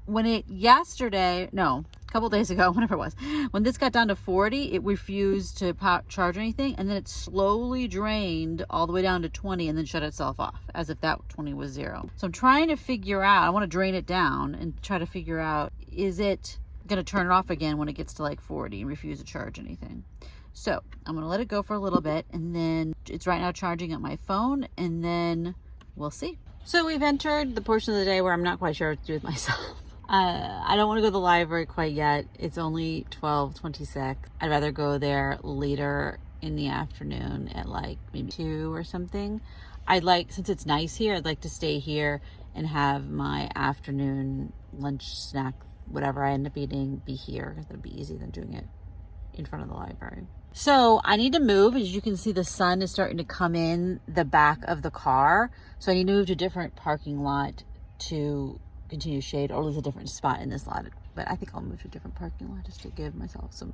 S1: A couple days ago, whenever it was, when this got down to 40, it refused to charge anything, and then it slowly drained all the way down to 20 and then shut itself off as if that 20 was 0. So I'm trying to figure out, I want to drain it down and try to figure out, is it going to turn it off again when it gets to like 40 and refuse to charge anything? So I'm going to let it go for a little bit, and then it's right now charging at my phone, and then we'll see. So we've entered the portion of the day where I'm not quite sure what to do with myself. I don't want to go to the library quite yet. It's only 12:26. I'd rather go there later in the afternoon at like maybe 2 or something. Since it's nice here, I'd like to stay here and have my afternoon lunch snack, whatever I end up eating, be here. That'd be easier than doing it in front of the library. So I need to move. As you can see, the sun is starting to come in the back of the car. So I need to move to a different parking lot to continue shade, or at least a different spot in this lot. But I think I'll move to a different parking lot just to give myself some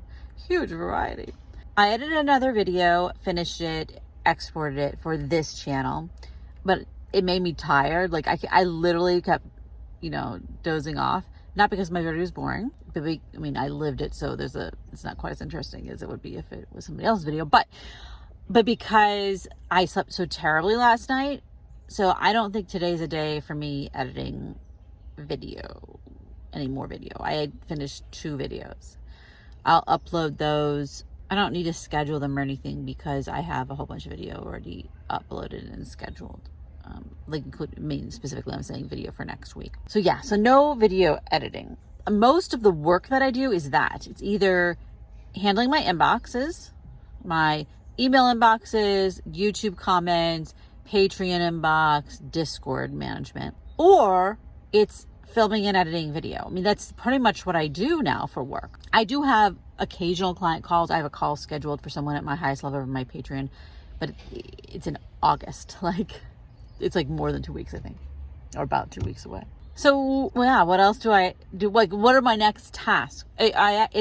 S1: huge variety. I edited another video, finished it, exported it for this channel, but it made me tired. Like I literally kept, dozing off. Not because my video was boring, but I lived it, so it's not quite as interesting as it would be if it was somebody else's video, but because I slept so terribly last night. So I don't think today's a day for me editing any more video. I had finished 2 videos. I'll upload those. I don't need to schedule them or anything because I have a whole bunch of video already uploaded and scheduled. Specifically I'm saying video for next week. So no video editing. Most of the work that I do is that. It's either handling my inboxes, my email inboxes, YouTube comments, Patreon inbox, Discord management, or it's filming and editing video. That's pretty much what I do now for work. I do have occasional client calls. I have a call scheduled for someone at my highest level of my Patreon, but it's in August. It's like more than 2 weeks, I think, or about 2 weeks away. So what else do I do? What are my next tasks? It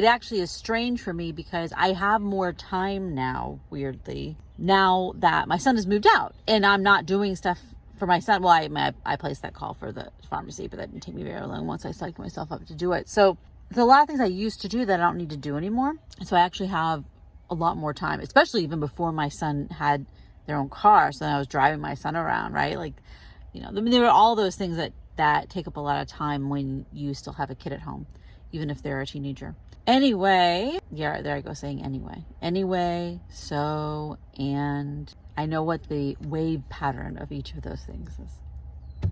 S1: actually is strange for me because I have more time now, weirdly, now that my son has moved out and I'm not doing stuff for my son. Well, I placed that call for the pharmacy, but that didn't take me very long once I psyched myself up to do it. So there's a lot of things I used to do that I don't need to do anymore. So I actually have a lot more time, especially even before my son had their own car. So then I was driving my son around, right? There were all those things that take up a lot of time when you still have a kid at home, even if they're a teenager. Anyway, there I go saying anyway. Anyway, so, and I know what the wave pattern of each of those things is.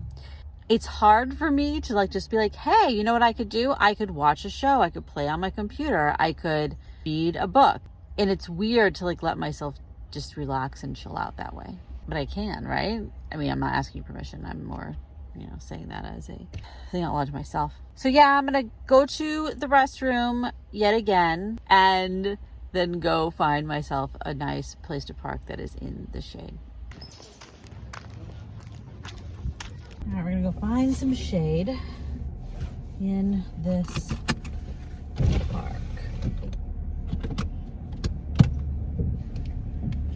S1: It's hard for me to just be like, hey, you know what I could do? I could watch a show. I could play on my computer. I could read a book. And it's weird to let myself just relax and chill out that way. But I can, right? I'm not asking permission. I'm more, saying that as a thing out loud to myself. So I'm going to go to the restroom yet again and then go find myself a nice place to park that is in the shade. All right, we're going to go find some shade in this park.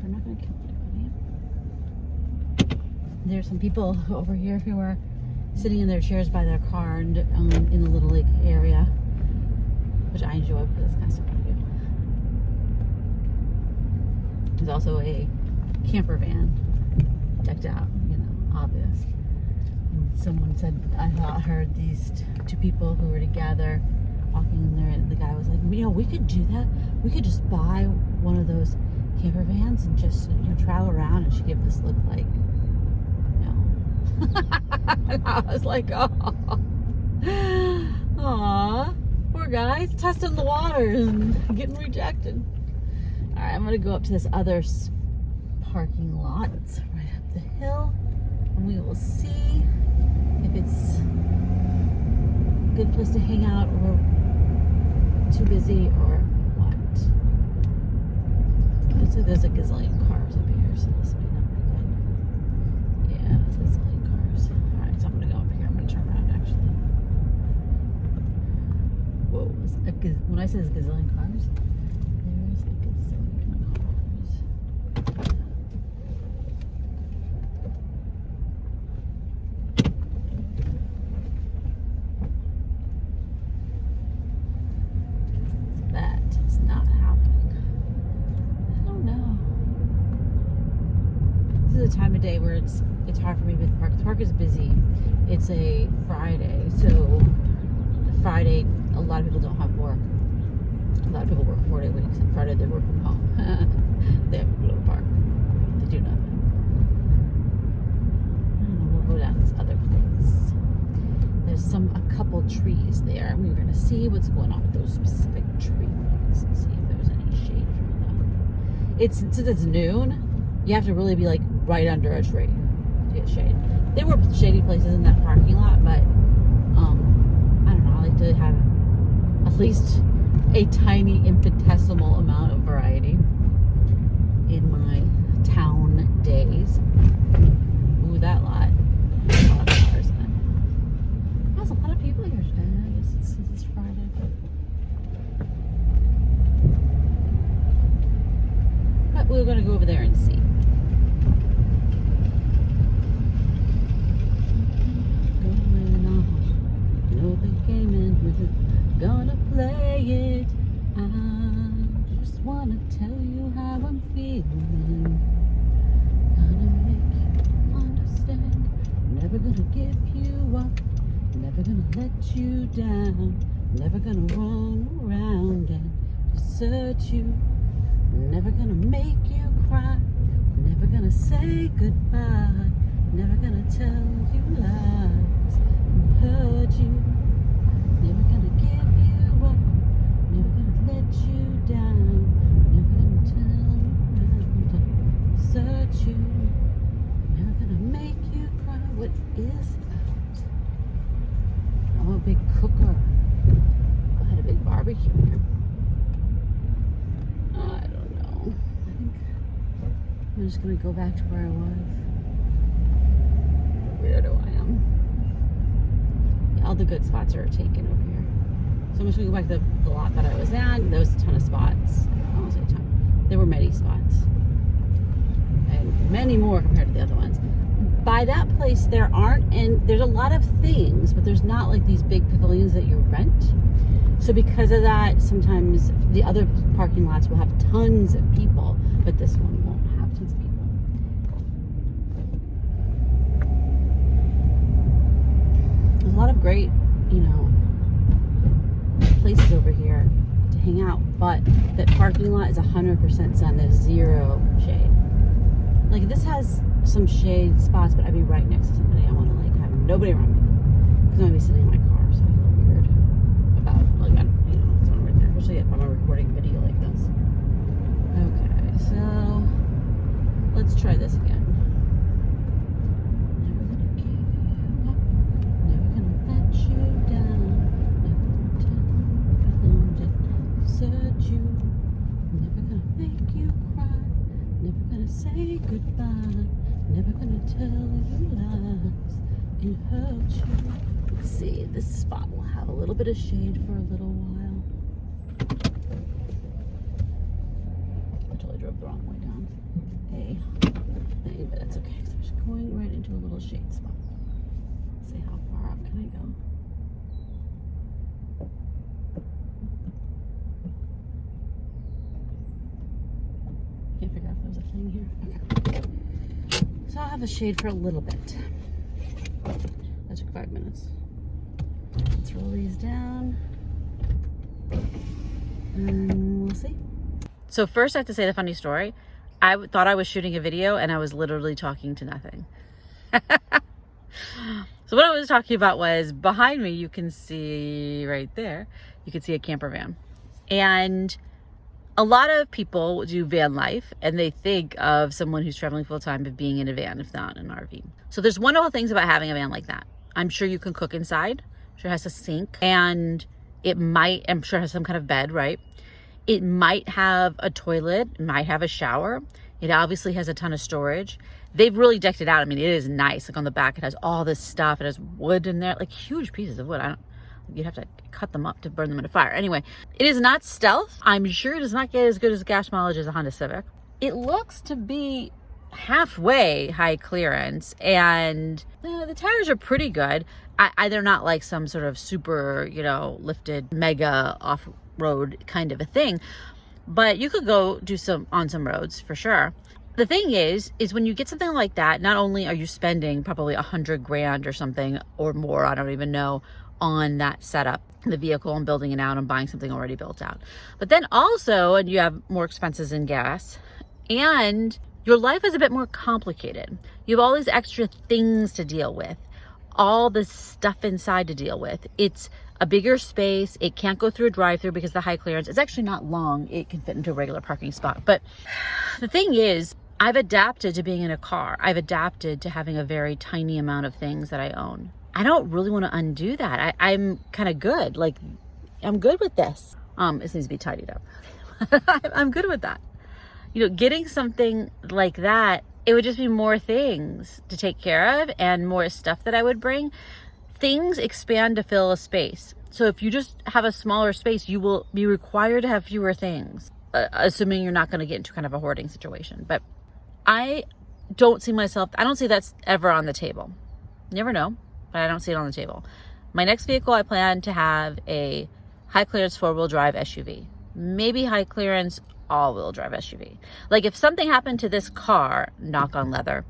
S1: I'm not going to kill anybody. There's some people over here who are sitting in their chairs by their car and in the little lake area, which I enjoy because that's kind of stuff I do. There's also a camper van decked out, you know, obvious. And someone said, I heard these two people who were together walking in there, and the guy was like, you know, we could do that. We could just buy one of those camper vans and just, you know, travel around. And she gave this look like, no. And I was like, oh, aw, poor guys, testing the waters and getting rejected. All right, I'm gonna go up to this other parking lot. It's right up the hill, and we will see if it's a good place to hang out or too busy or what. Looks like there's a gazillion cars up here, so this may not be good. Yeah, it's a gazillion cars. All right, so I'm gonna go up here. I'm gonna turn around actually. Whoa, when I say there's a gazillion cars, there's a gazillion cars. That is not happening. I don't know. This is a time of day where it's hard for me with the park. The park is busy. It's a Friday, so Friday a lot of people don't have work. A lot of people work 4-day weeks, and Friday they work from home. They have to go to the park. They do nothing. I don't know, we'll go down this other place. There's a couple trees there, and we're gonna see what's going on with those specific trees and see if there's any shade from them. Since it's noon, you have to really be like right under a tree to get shade. There were shady places in that parking lot, but I don't know, I like to have at least a tiny infinitesimal amount of variety in my town days. Ooh, that lot. There's a lot of cars in it. There's a lot of people here today. I guess it's Friday. But we're going to go over there and see. Going on. No big game in with it. Gonna play it. I just wanna tell you how I'm feeling. Gonna make you understand. Never gonna give you up. Never gonna let you down. Never gonna run around and desert you. Never gonna make you cry. Never gonna say goodbye. Never gonna tell you lies and hurt you. Never gonna give you up. Never gonna let you down. Never gonna turn around and desert you. Never gonna make you cry. What is that? Oh, a big cooker. I had a big barbecue here. I don't know. I think I'm just gonna go back to where I was. Weirdo I am. All the good spots are taken over here. So I'm just gonna go back to the lot that I was at. There was a ton of spots. I won't say a ton. There were many spots. And many more compared to the other ones. By that place there aren't, and there's a lot of things, but there's not like these big pavilions that you rent. So because of that, sometimes the other parking lots will have tons of people, but this one won't have tons of people. There's a lot of great, you know, places over here to hang out, but that parking lot is 100% sun. There's zero shade. Like this has some shade spots, but I'd be right next to somebody. I want to like have nobody around me because I'm gonna be sitting in my car, so I feel weird about like you know someone right there, especially if I'm recording a video like this. Okay, so let's try this again. Never gonna give you up. Never gonna let you down. Never gonna desert you. Never gonna make you cry. Never gonna say goodbye. Never gonna tell you lies and hurt you. Let's see, this spot will have a little bit of shade for a little while. I totally drove the wrong way down a thing, but that's okay. So I'm just going right into a little shade spot. So see how far up can I go. Can't figure out if there's a thing here. Okay. So I'll have a shade for a little bit. That took 5 minutes. Let's roll these down. And we'll see.
S2: So first I have to say the funny story. I thought I was shooting a video and I was literally talking to nothing. So what I was talking about was behind me, you can see right there, you can see a camper van. And a lot of people do van life and they think of someone who's traveling full time of being in a van, if not an RV. So there's wonderful things about having a van like that. I'm sure you can cook inside. I'm sure it has a sink and I'm sure it has some kind of bed, right? It might have a toilet, it might have a shower. It obviously has a ton of storage. They've really decked it out. I mean, it is nice. Like on the back, it has all this stuff. It has wood in there, like huge pieces of wood. You'd have to cut them up to burn them in a fire. Anyway, it is not stealth. I'm sure it does not get as good as gas mileage as a Honda Civic. It looks to be halfway high clearance and the tires are pretty good. They're not like some sort of super, lifted mega off-road kind of a thing, but you could go do on some roads for sure. The thing is when you get something like that, not only are you spending probably $100,000 or something or more, I don't even know, on that setup, the vehicle and building it out and buying something already built out, but then also, and you have more expenses in gas and your life is a bit more complicated. You have all these extra things to deal with, all this stuff inside to deal with. It's a bigger space. It can't go through a drive-through because the high clearance. It's actually not long. It can fit into a regular parking spot. But the thing is, I've adapted to being in a car. I've adapted to having a very tiny amount of things that I own. I don't really want to undo that. I'm kind of good. Like, I'm good with this. This needs to be tidied up. I'm good with that. Getting something like that, it would just be more things to take care of and more stuff that I would bring. Things expand to fill a space. So if you just have a smaller space, you will be required to have fewer things, assuming you're not going to get into kind of a hoarding situation. But I don't see that's ever on the table. You never know, but I don't see it on the table. My next vehicle, I plan to have a high clearance 4-wheel drive SUV, maybe high clearance all-wheel drive SUV. Like if something happened to this car, knock on leather,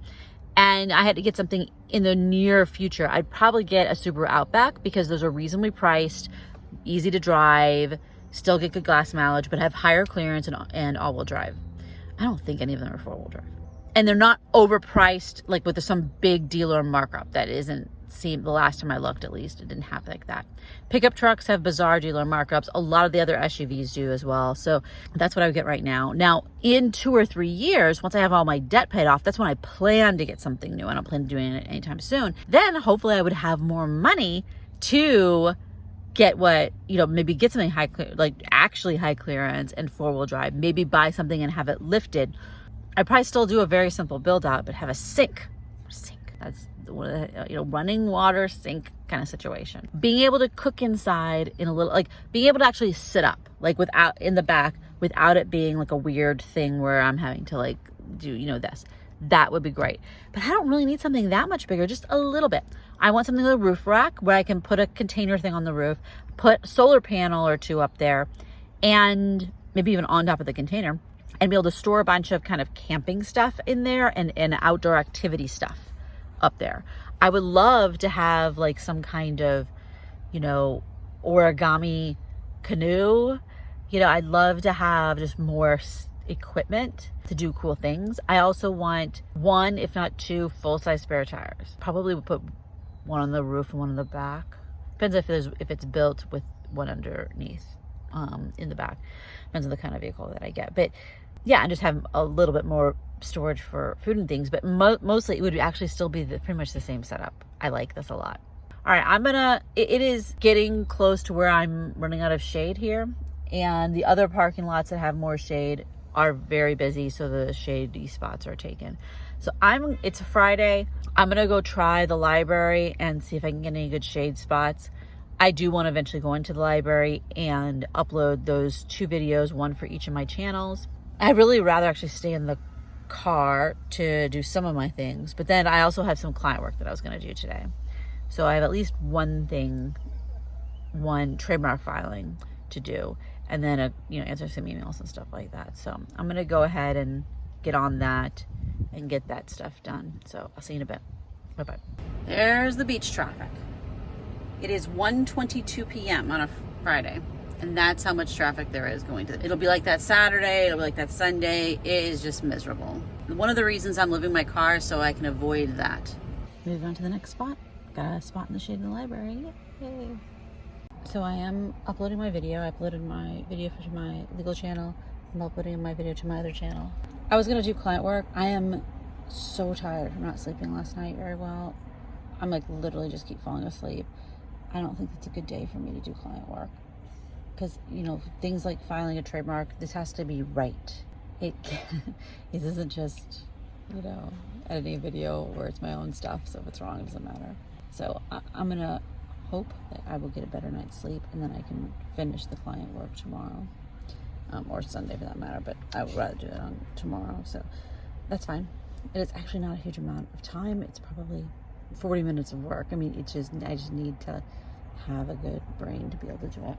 S2: and I had to get something in the near future, I'd probably get a Subaru Outback because those are reasonably priced, easy to drive, still get good gas mileage, but have higher clearance and all-wheel drive. I don't think any of them are 4-wheel drive. And they're not overpriced like with some big dealer markup that isn't seen. The last time I looked, at least, it didn't have like that. Pickup trucks have bizarre dealer markups. A lot of the other SUVs do as well. So that's what I would get right now. Now, in 2 or 3 years, once I have all my debt paid off, that's when I plan to get something new. I don't plan to do it anytime soon. Then hopefully I would have more money to get maybe get something actually high clearance and 4-wheel drive, maybe buy something and have it lifted. I'd probably still do a very simple build out, but have a sink. That's running water sink kind of situation. Being able to cook inside in a little, being able to actually sit up, without in the back, without it being like a weird thing where I'm having to do, this. That would be great. But I don't really need something that much bigger, just a little bit. I want something with a roof rack where I can put a container thing on the roof, put a solar panel or 2 up there, and maybe even on top of the container, and be able to store a bunch of kind of camping stuff in there and outdoor activity stuff up there. I would love to have some kind of, origami canoe. I'd love to have just more equipment to do cool things. I also want 1, if not 2, full-size spare tires. Probably would put one on the roof and one on the back. Depends if it's built with one underneath in the back. Depends on the kind of vehicle that I get. But yeah, and just have a little bit more storage for food and things, but mostly it would actually still be pretty much the same setup. I like this a lot. All right, it is getting close to where I'm running out of shade here, and the other parking lots that have more shade are very busy, so the shady spots are taken. So it's a Friday. I'm gonna go try the library and see if I can get any good shade spots. I do want to eventually go into the library and upload those 2 videos, 1 for each of my channels. I'd really rather actually stay in the car to do some of my things, but then I also have some client work that I was going to do today. So I have at least one trademark filing to do, and then answer some emails and stuff like that. So I'm gonna go ahead and get on that and get that stuff done. So I'll see you in a bit. Bye-bye. There's the beach traffic. It is 1:22 p.m. on a Friday, and that's how much traffic there is going to. It'll be like that Saturday, it'll be like that Sunday. It is just miserable. One of the reasons I'm leaving my car so I can avoid that. Moving on to the next spot. Got a spot in the shade of the library. Yay. So I am uploading my video. I uploaded my video to my legal channel. I'm uploading my video to my other channel. I was gonna do client work. I am so tired from not sleeping last night very well. I'm like literally just keep falling asleep. I don't think it's a good day for me to do client work, because things like filing a trademark, this has to be right. It isn't just editing a video where it's my own stuff, so if it's wrong it doesn't matter. So I'm gonna hope that I will get a better night's sleep, and then I can finish the client work tomorrow, or Sunday for that matter, but I would rather do it on tomorrow, so that's fine. It is actually not a huge amount of time. It's probably 40 minutes of work. I mean, I just need to have a good brain to be able to do it.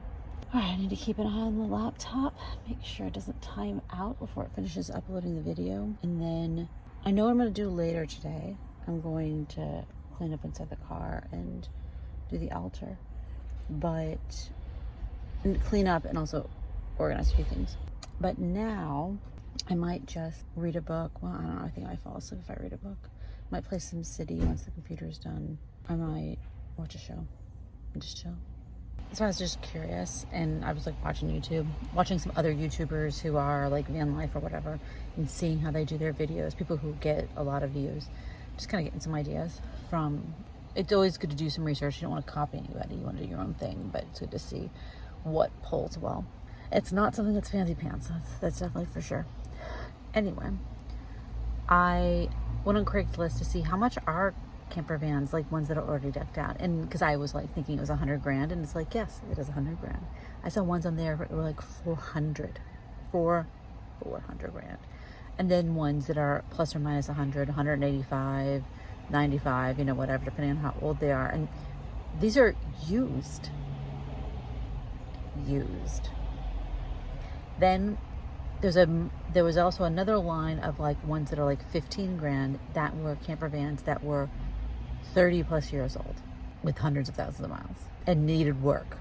S2: All right, I need to keep an eye on the laptop, make sure it doesn't time out before it finishes uploading the video. And then I know what I'm going to do later today. I'm going to clean up inside the car and do the altar, and clean up and also organize a few things. But now I might just read a book. Well, I don't know. I think I might fall asleep if I read a book. I might play some City once the computer's done. I might watch a show and just chill. So I was just curious, and I was like watching some other YouTubers who are like van life or whatever, and seeing how they do their videos, people who get a lot of views, just kind of getting some ideas from. It's always good to do some research. You don't want to copy anybody, you want to do your own thing, but it's good to see what pulls well. It's not something that's fancy pants, that's definitely for sure. Anyway, I went on Craigslist to see how much are camper vans, like ones that are already decked out, and because I was like thinking it was $100,000, and it's like, yes, it is $100,000. I saw ones on there that were like 400 grand, and then ones that are plus or minus 100, 185, 95, whatever, depending on how old they are, and these are used. Then there was also another line of like ones that are like 15 grand that were camper vans that were 30 plus years old with hundreds of thousands of miles and needed work.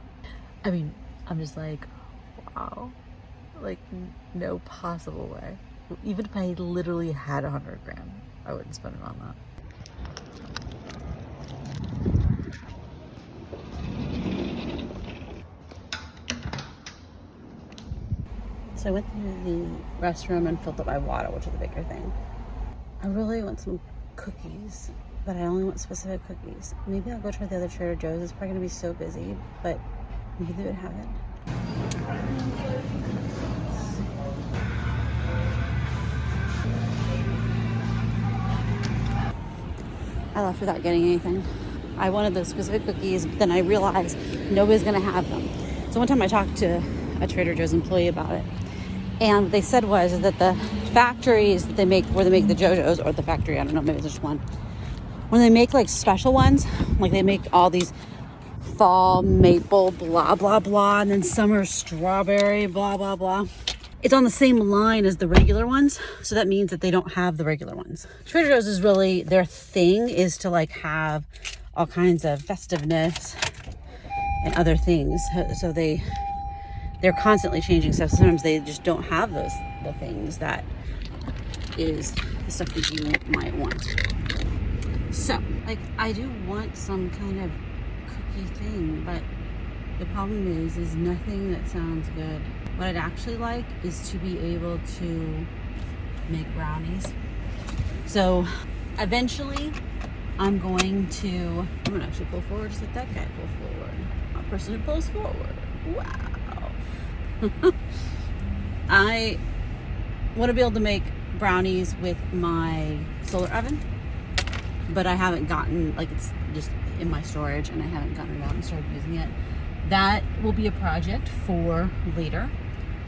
S2: I mean, I'm just like, wow, like no possible way. Even if I literally had $100,000, I wouldn't spend it on that. So I went to the restroom and filled up my water, which is the bigger thing. I really want some cookies, but I only want specific cookies. Maybe I'll go try the other Trader Joe's. It's probably gonna be so busy, but maybe they would have it. I left without getting anything. I wanted those specific cookies, but then I realized nobody's gonna have them. So one time I talked to a Trader Joe's employee about it, and what they said was that the factories that they make, where they make the JoJo's, or the factory, I don't know, maybe it's just one, when they make like special ones, like they make all these fall maple blah blah blah, and then summer strawberry blah blah blah, it's on the same line as the regular ones, so that means that they don't have the regular ones. Trader Joe's is really, their thing is to like have all kinds of festiveness and other things, so they're constantly changing stuff. Sometimes they just don't have the things that is the stuff that you might want. So, like, I do want some kind of cookie thing, but the problem is nothing that sounds good. What I'd actually like is to be able to make brownies. So, eventually, I'm gonna actually pull forward just like that guy pull forward. A person who pulls forward. Wow. I want to be able to make brownies with my solar oven, but I haven't gotten, like, it's just in my storage and I haven't gotten it out and started using it. That will be a project for later,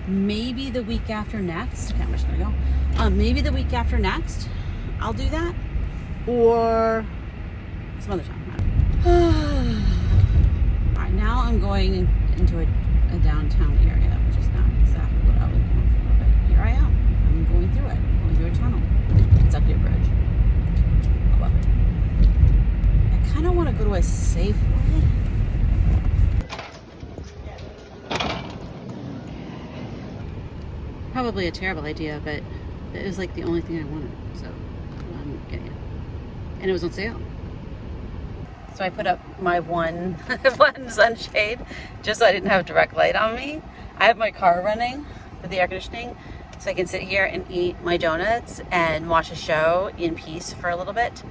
S2: maybe the week after next. Okay, I'm just gonna go. Maybe the week after next I'll do that, or some other time.
S1: Alright, now I'm going into a downtown area, which is not exactly what I was going for, but here I am. I'm going through it. I'm going through a tunnel. It's up here, bridge. I love it. I kind of want to go to a safe way. Probably a terrible idea, but it was like the only thing I wanted, so I'm getting it. And it was on sale. So I put up my one sunshade just so I didn't have direct light on me. I have my car running for the air conditioning so I can sit here and eat my donuts and watch a show in peace for a little bit.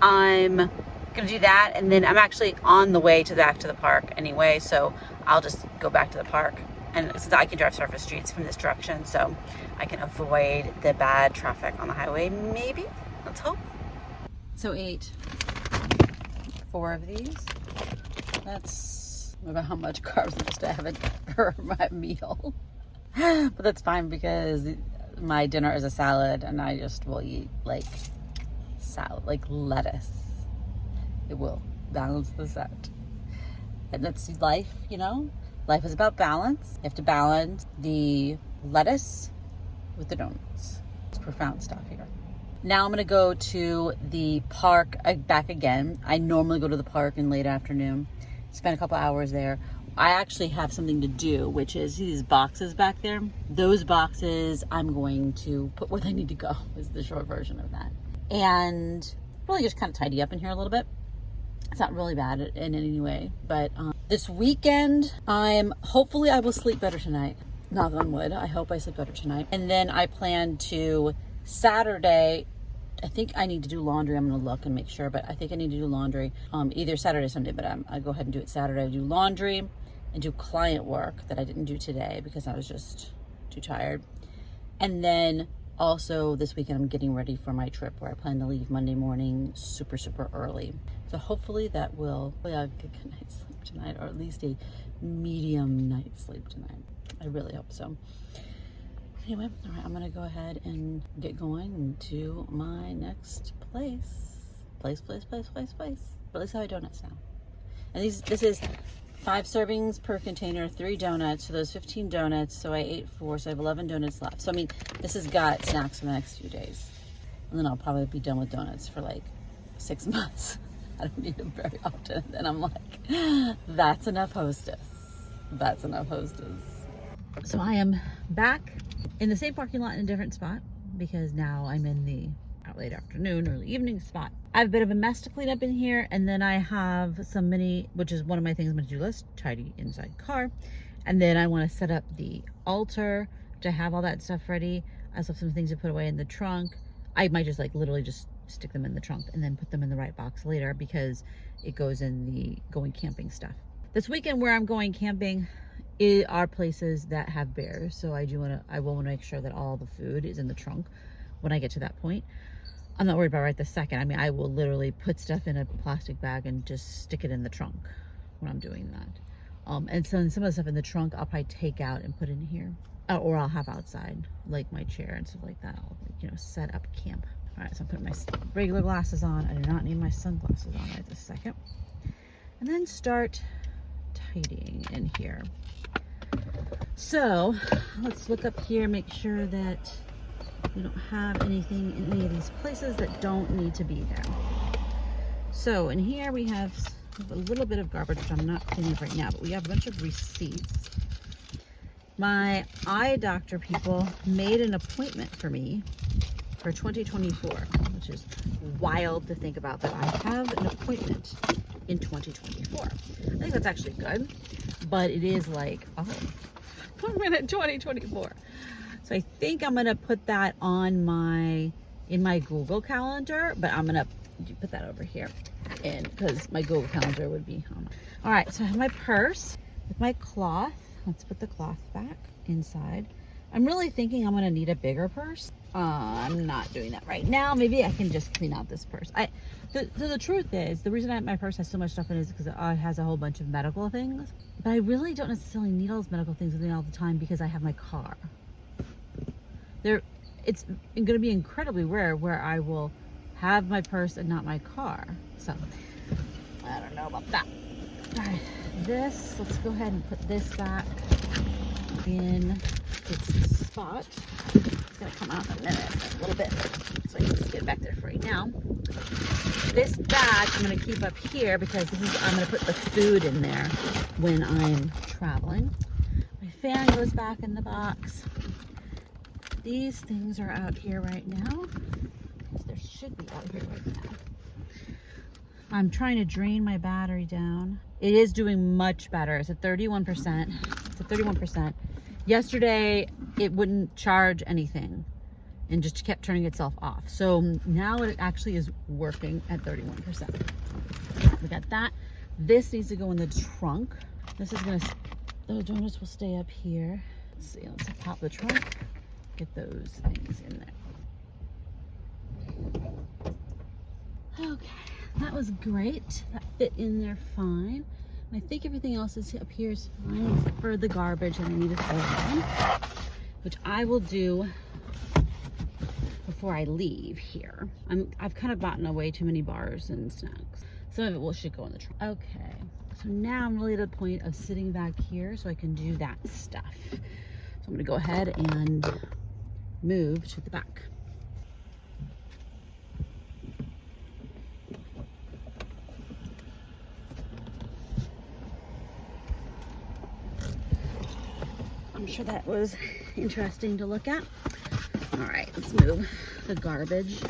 S1: I'm gonna do that, and then I'm actually on the way back to the park anyway, so I'll just go back to the park. And since I can drive surface streets from this direction, so I can avoid the bad traffic on the highway, maybe. Let's hope. So ate 4 of these. That's about how much carbs I'm supposed to have for my meal. But that's fine because my dinner is a salad, and I just will eat like salad, like lettuce. It will balance this out. And that's life, you know? Life is about balance. You have to balance the lettuce with the donuts. It's profound stuff here. Now I'm gonna go to the park back again. I normally go to the park in late afternoon, spend a couple hours there. I actually have something to do, which is these boxes back there. Those boxes I'm going to put where they need to go, is the short version of that. And really just kind of tidy up in here a little bit. It's not really bad in any way, but this weekend, hopefully I will sleep better tonight. Knock on wood. I hope I sleep better tonight. And then I plan to Saturday, I think I need to do laundry. I'm going to look and make sure, but I think I need to do laundry either Saturday or Sunday, but I'll go ahead and do it Saturday. I do laundry and do client work that I didn't do today because I was just too tired. And then also this weekend, I'm getting ready for my trip where I plan to leave Monday morning super, super early. So hopefully that will, I'll get a good night's sleep tonight, or at least a medium night's sleep tonight. I really hope so. Anyway, all right, I'm gonna go ahead and get going to my next place. Place. Release how I donuts now. And this is 5 servings per container, 3 donuts. So those 15 donuts. So I ate 4, so I have 11 donuts left. So I mean, this has got snacks for the next few days. And then I'll probably be done with donuts for like 6 months. I don't eat them very often. And I'm like, that's enough hostess. That's enough hostess. So I am back in the same parking lot in a different spot because now I'm in the late afternoon, early evening spot. I have a bit of a mess to clean up in here, and then I have some which is one of my things on my to-do list, tidy inside car. And then I want to set up the altar to have all that stuff ready. I also have some things to put away in the trunk. I might just like literally just stick them in the trunk and then put them in the right box later because it goes in the going camping stuff. This weekend where I'm going camping are places that have bears, so I will want to make sure that all the food is in the trunk when I get to that point. I'm not worried about right this second. I mean, I will literally put stuff in a plastic bag and just stick it in the trunk when I'm doing that. And so some of the stuff in the trunk I'll probably take out and put in here, or I'll have outside, like my chair and stuff like that. I'll set up camp. All right, so I'm putting my regular glasses on. I do not need my sunglasses on right this second. And then start tidying in here. So let's look up here, make sure that we don't have anything in any of these places that don't need to be there. So in here we have a little bit of garbage, which I'm not cleaning up right now, but we have a bunch of receipts. My eye doctor people made an appointment for me for 2024, which is wild to think about that I have an appointment in 2024. I think that's actually good, but it is like, oh, I'm in 2024. So I think I'm gonna put that on in my Google Calendar, but I'm gonna put that over here because my Google Calendar would be on. All right, so I have my purse with my cloth. Let's put the cloth back inside. I'm really thinking I'm gonna need a bigger purse. I'm not doing that right now. Maybe I can just clean out this purse. The truth is, the reason my purse has so much stuff in it is because it has a whole bunch of medical things. But I really don't necessarily need all those medical things with me all the time because I have my car. It's going to be incredibly rare where I will have my purse and not my car. So I don't know about that. All right, let's go ahead and put this back in its spot. It's gonna come out in a minute, a little bit, so I can just get it back there for right now. This bag I'm gonna keep up here because I'm gonna put the food in there when I'm traveling. My fan goes back in the box. These things are out here right now. There should be out here right now. I'm trying to drain my battery down. It is doing much better. It's at 31%. It's at 31%. Yesterday, it wouldn't charge anything and just kept turning itself off. So now it actually is working at 31%. We got that. This needs to go in the trunk. This is gonna, those donuts will stay up here. Let's see, let's pop the trunk. Get those things in there. Okay, that was great. That fit in there fine. I think everything else is up here is fine except for the garbage that I need to throw in, which I will do before I leave here. I've kind of bought way too many bars and snacks. Some of it should go in the trunk. Okay, so now I'm really at the point of sitting back here so I can do that stuff. So I'm gonna go ahead and move to the back. I'm sure that was interesting to look at. All right, let's move the garbage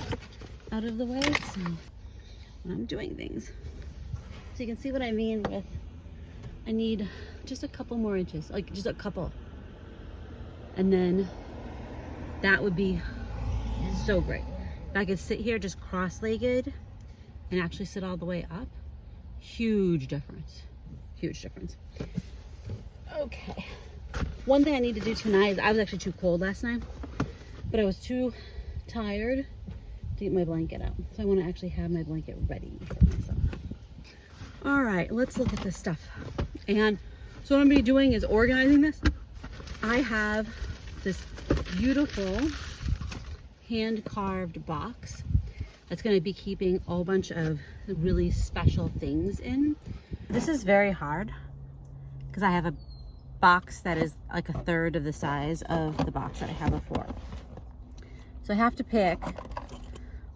S1: out of the way so when I'm doing things. So you can see what I mean with, I need just a couple more inches, like just a couple. And then that would be so great. If I could sit here just cross-legged and actually sit all the way up, huge difference, huge difference. Okay. One thing I need to do tonight is I was actually too cold last night, but I was too tired to get my blanket out. So I want to actually have my blanket ready for myself. All right, let's look at this stuff. And so what I'm going to be doing is organizing this. I have this beautiful hand-carved box that's going to be keeping a whole bunch of really special things in. This is very hard because I have a box that is like a third of the size of the box that I had before. So I have to pick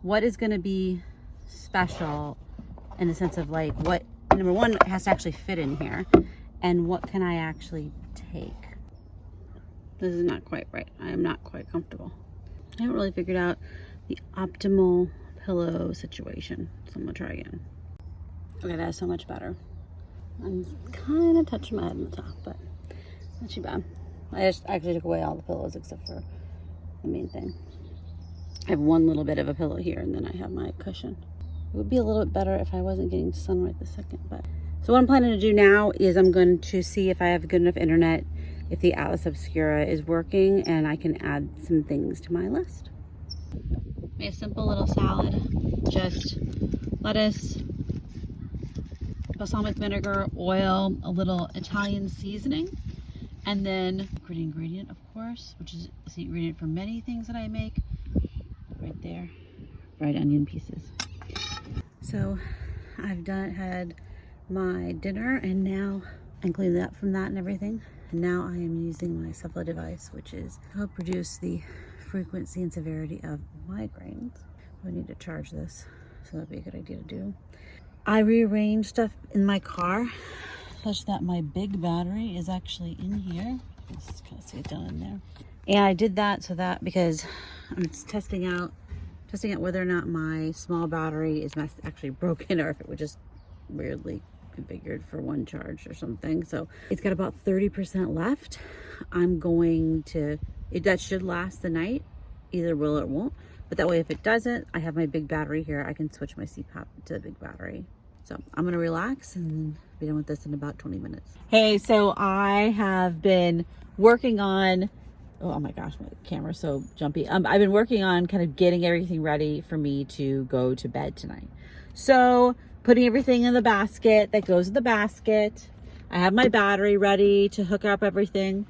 S1: what is going to be special in the sense of like what, number one, it has to actually fit in here, and what can I actually take. This is not quite right. I am not quite comfortable. I haven't really figured out the optimal pillow situation, so I'm gonna try again. Okay, that's so much better. I'm kind of touching my head on the top, but not too bad. I just actually took away all the pillows except for the main thing. I have one little bit of a pillow here, and then I have my cushion. It would be a little bit better if I wasn't getting sun right this second, but. So what I'm planning to do now is I'm going to see if I have good enough internet, if the Atlas Obscura is working, and I can add some things to my list. Made a simple little salad, just lettuce, balsamic vinegar, oil, a little Italian seasoning, and then secret ingredient, of course, which is the ingredient for many things that I make, right there, fried onion pieces. So I've had my dinner, and now I cleaned up from that and everything. And now I am using my Cephala device, which is to help reduce the frequency and severity of migraines. I need to charge this, so that'd be a good idea to do. I rearranged stuff in my car such that my big battery is actually in here. Let's kind of see it down in there. And I did that so that because I'm testing out whether or not my small battery is actually broken or if it would just weirdly configured for one charge or something. So it's got about 30% left. I'm going to, that should last the night. Either will or won't. But that way, if it doesn't, I have my big battery here. I can switch my CPAP to the big battery. So I'm gonna relax and be done with this in about 20 minutes. Hey, so I have been working on, oh my gosh, my camera's so jumpy. I've been working on kind of getting everything ready for me to go to bed tonight. So putting everything in the basket that goes in the basket. I have my battery ready to hook up everything.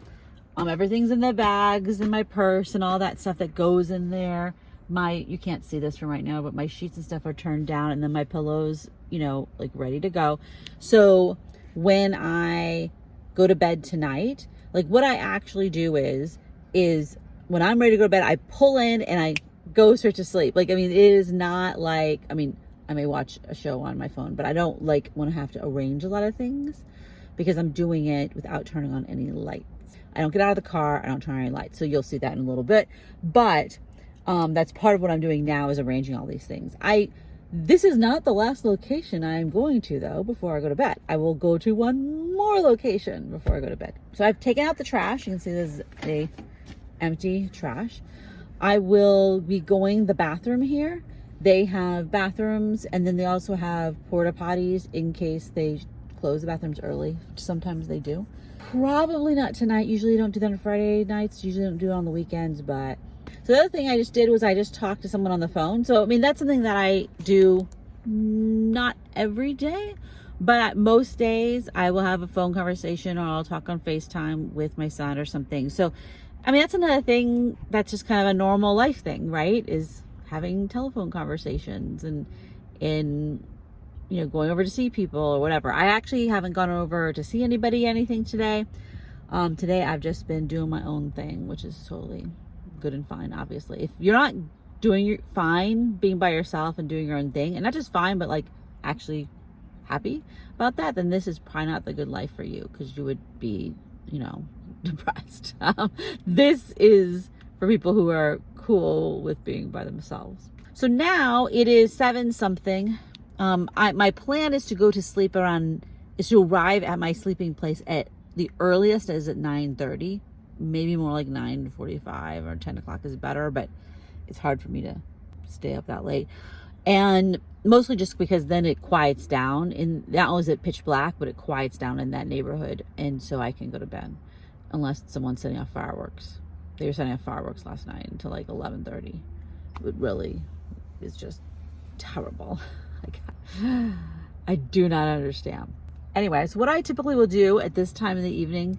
S1: Everything's in the bags and my purse and all that stuff that goes in there. you can't see this from right now, but my sheets and stuff are turned down, and then my pillows, you know, like ready to go. So when I go to bed tonight, like what I actually do is when I'm ready to go to bed, I pull in and I go straight to sleep. Like, I mean, it is not like, I mean, I may watch a show on my phone, but I don't like want to have to arrange a lot of things because I'm doing it without turning on any lights. I don't get out of the car. I don't turn on any lights. So you'll see that in a little bit. But that's part of what I'm doing now, is arranging all these things. This is not the last location I'm going to, though, before I go to bed. I will go to one more location before I go to bed. So I've taken out the trash. You can see this is a empty trash. I will be going the bathroom here. They have bathrooms, and then they also have porta potties in case they close the bathrooms early. Sometimes they do. Probably not tonight. Usually don't do that on Friday nights. Usually don't do it on the weekends. But so the other thing I just did was I just talked to someone on the phone. So I mean, that's something that I do not every day, but most days I will have a phone conversation, or I'll talk on FaceTime with my son or something. So I mean, that's another thing that's just kind of a normal life thing, right? Is having telephone conversations and you know, going over to see people or whatever. I actually haven't gone over to see anything today. Today I've just been doing my own thing, which is totally good and fine, obviously. If you're not doing fine being by yourself and doing your own thing, and not just fine, but like actually happy about that, then this is probably not the good life for you, because you would be, you know, depressed. This is for people who are cool with being by themselves. So now it is 7 something. My plan is to go to sleep is to arrive at my sleeping place at the earliest is at 9:30, maybe more like 9:45 or 10 o'clock is better, but it's hard for me to stay up that late. And mostly just because then it quiets down, and not only is it pitch black, but it quiets down in that neighborhood. And so I can go to bed unless someone's setting off fireworks. They were setting off fireworks last night until like 11:30. It really is just terrible. I do not understand. Anyway, so what I typically will do at this time in the evening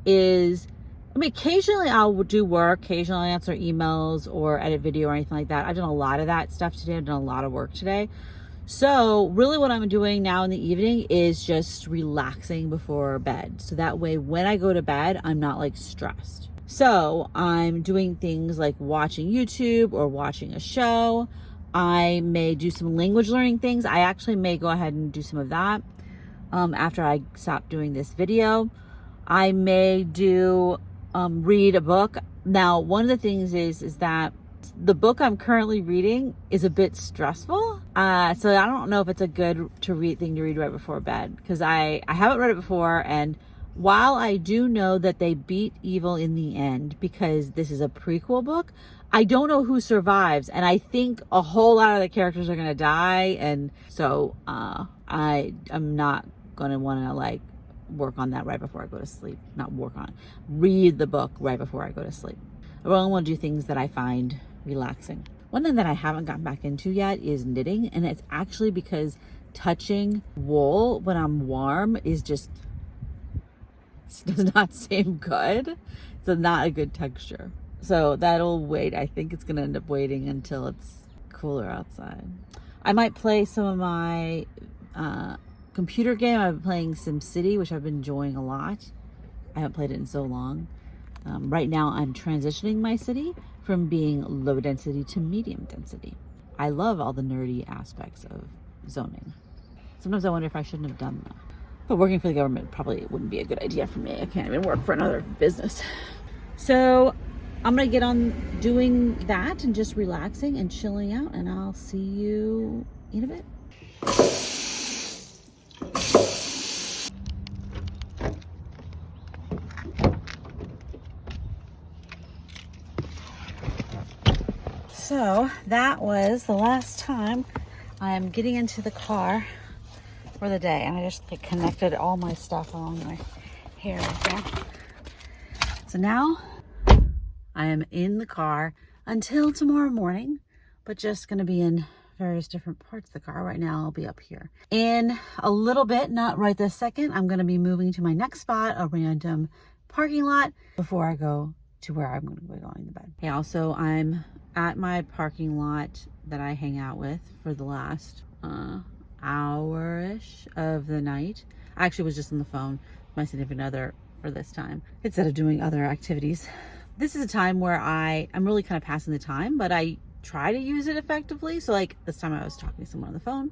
S1: is, I mean, occasionally I'll do work, occasionally I'll answer emails or edit video or anything like that. I've done a lot of that stuff today. I've done a lot of work today. So really what I'm doing now in the evening is just relaxing before bed. So that way when I go to bed, I'm not like stressed. So I'm doing things like watching YouTube or watching a show. I may do some language learning things. I actually may go ahead and do some of that after I stop doing this video. I may do read a book. Now, one of the things is that the book I'm currently reading is a bit stressful. So I don't know if it's a good thing to read right before bed, because I haven't read it before. And while I do know that they beat evil in the end, because this is a prequel book, I don't know who survives. And I think a whole lot of the characters are going to die. And so I'm not going to want to like work on that right before I go to sleep. Read the book right before I go to sleep. I only want to do things that I find relaxing. One thing that I haven't gotten back into yet is knitting, and it's actually because touching wool when I'm warm does not seem good. It's not a good texture. So that'll wait. I think it's going to end up waiting until it's cooler outside. I might play some of my computer game. I've been playing SimCity, which I've been enjoying a lot. I haven't played it in so long. Right now I'm transitioning my city from being low density to medium density. I love all the nerdy aspects of zoning. Sometimes I wonder if I shouldn't have done that. But working for the government probably wouldn't be a good idea for me. I can't even work for another business. So I'm gonna get on doing that and just relaxing and chilling out, and I'll see you in a bit. So that was the last time I am getting into the car for the day, and I just like connected all my stuff along my hair right there. So now I am in the car until tomorrow morning, but just gonna be in various different parts of the car. Right now I'll be up here. In a little bit, not right this second, I'm gonna be moving to my next spot, a random parking lot, before I go to where I'm gonna be going to bed. Okay, also I'm at my parking lot that I hang out with for the last hour-ish of the night. I actually was just on the phone with my significant other for this time instead of doing other activities. This is a time where I'm really kind of passing the time, but I try to use it effectively. So like this time I was talking to someone on the phone.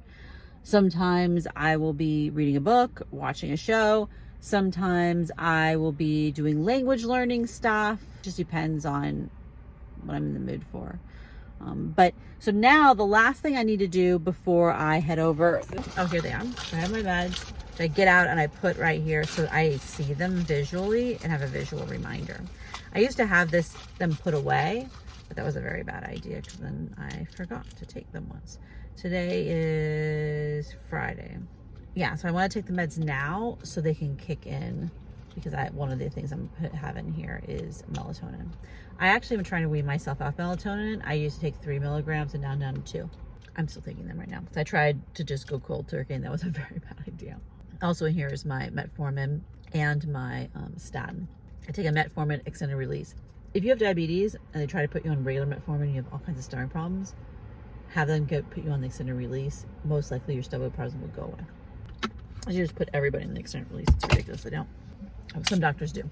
S1: Sometimes I will be reading a book, watching a show. Sometimes I will be doing language learning stuff. Just depends on what I'm in the mood for. But so now the last thing I need to do before I head over, oh, here they are. I have my meds. I get out and I put right here so I see them visually and have a visual reminder. I used to have them put away, but that was a very bad idea because then I forgot to take them once. Today is Friday. Yeah, so I want to take the meds now so they can kick in, because one of the things I'm having here is melatonin. I actually am trying to wean myself off melatonin. I used to take 3 milligrams and now I'm down to 2. I'm still taking them right now because I tried to just go cold turkey and that was a very bad idea. Also in here is my metformin and my statin. I take a metformin extended release. If you have diabetes and they try to put you on regular metformin, you have all kinds of stomach problems, have them put you on the extended release. Most likely your stomach problems will go away. I just put everybody in the extended release. It's ridiculous. They don't. Some doctors do.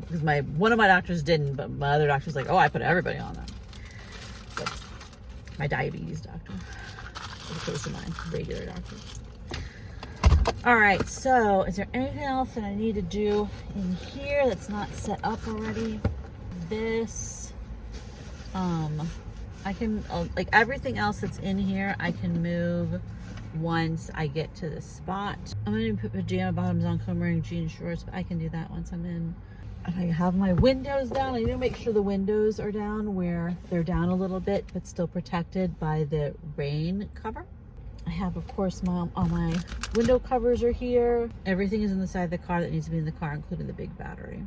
S1: Because one of my doctors didn't, but my other doctor's like, oh, I put everybody on that. So, my diabetes doctor, as opposed to my regular doctor. All right, so is there anything else that I need to do in here that's not set up already? This, I can, like everything else that's in here, I can move once I get to the spot. I'm gonna put pajama bottoms on, I'm wearing jean shorts, but I can do that once I'm in. And I have my windows down. I need to make sure the windows are down where they're down a little bit, but still protected by the rain cover. I have, of course, all my window covers are here. Everything is in the side of the car that needs to be in the car, including the big battery.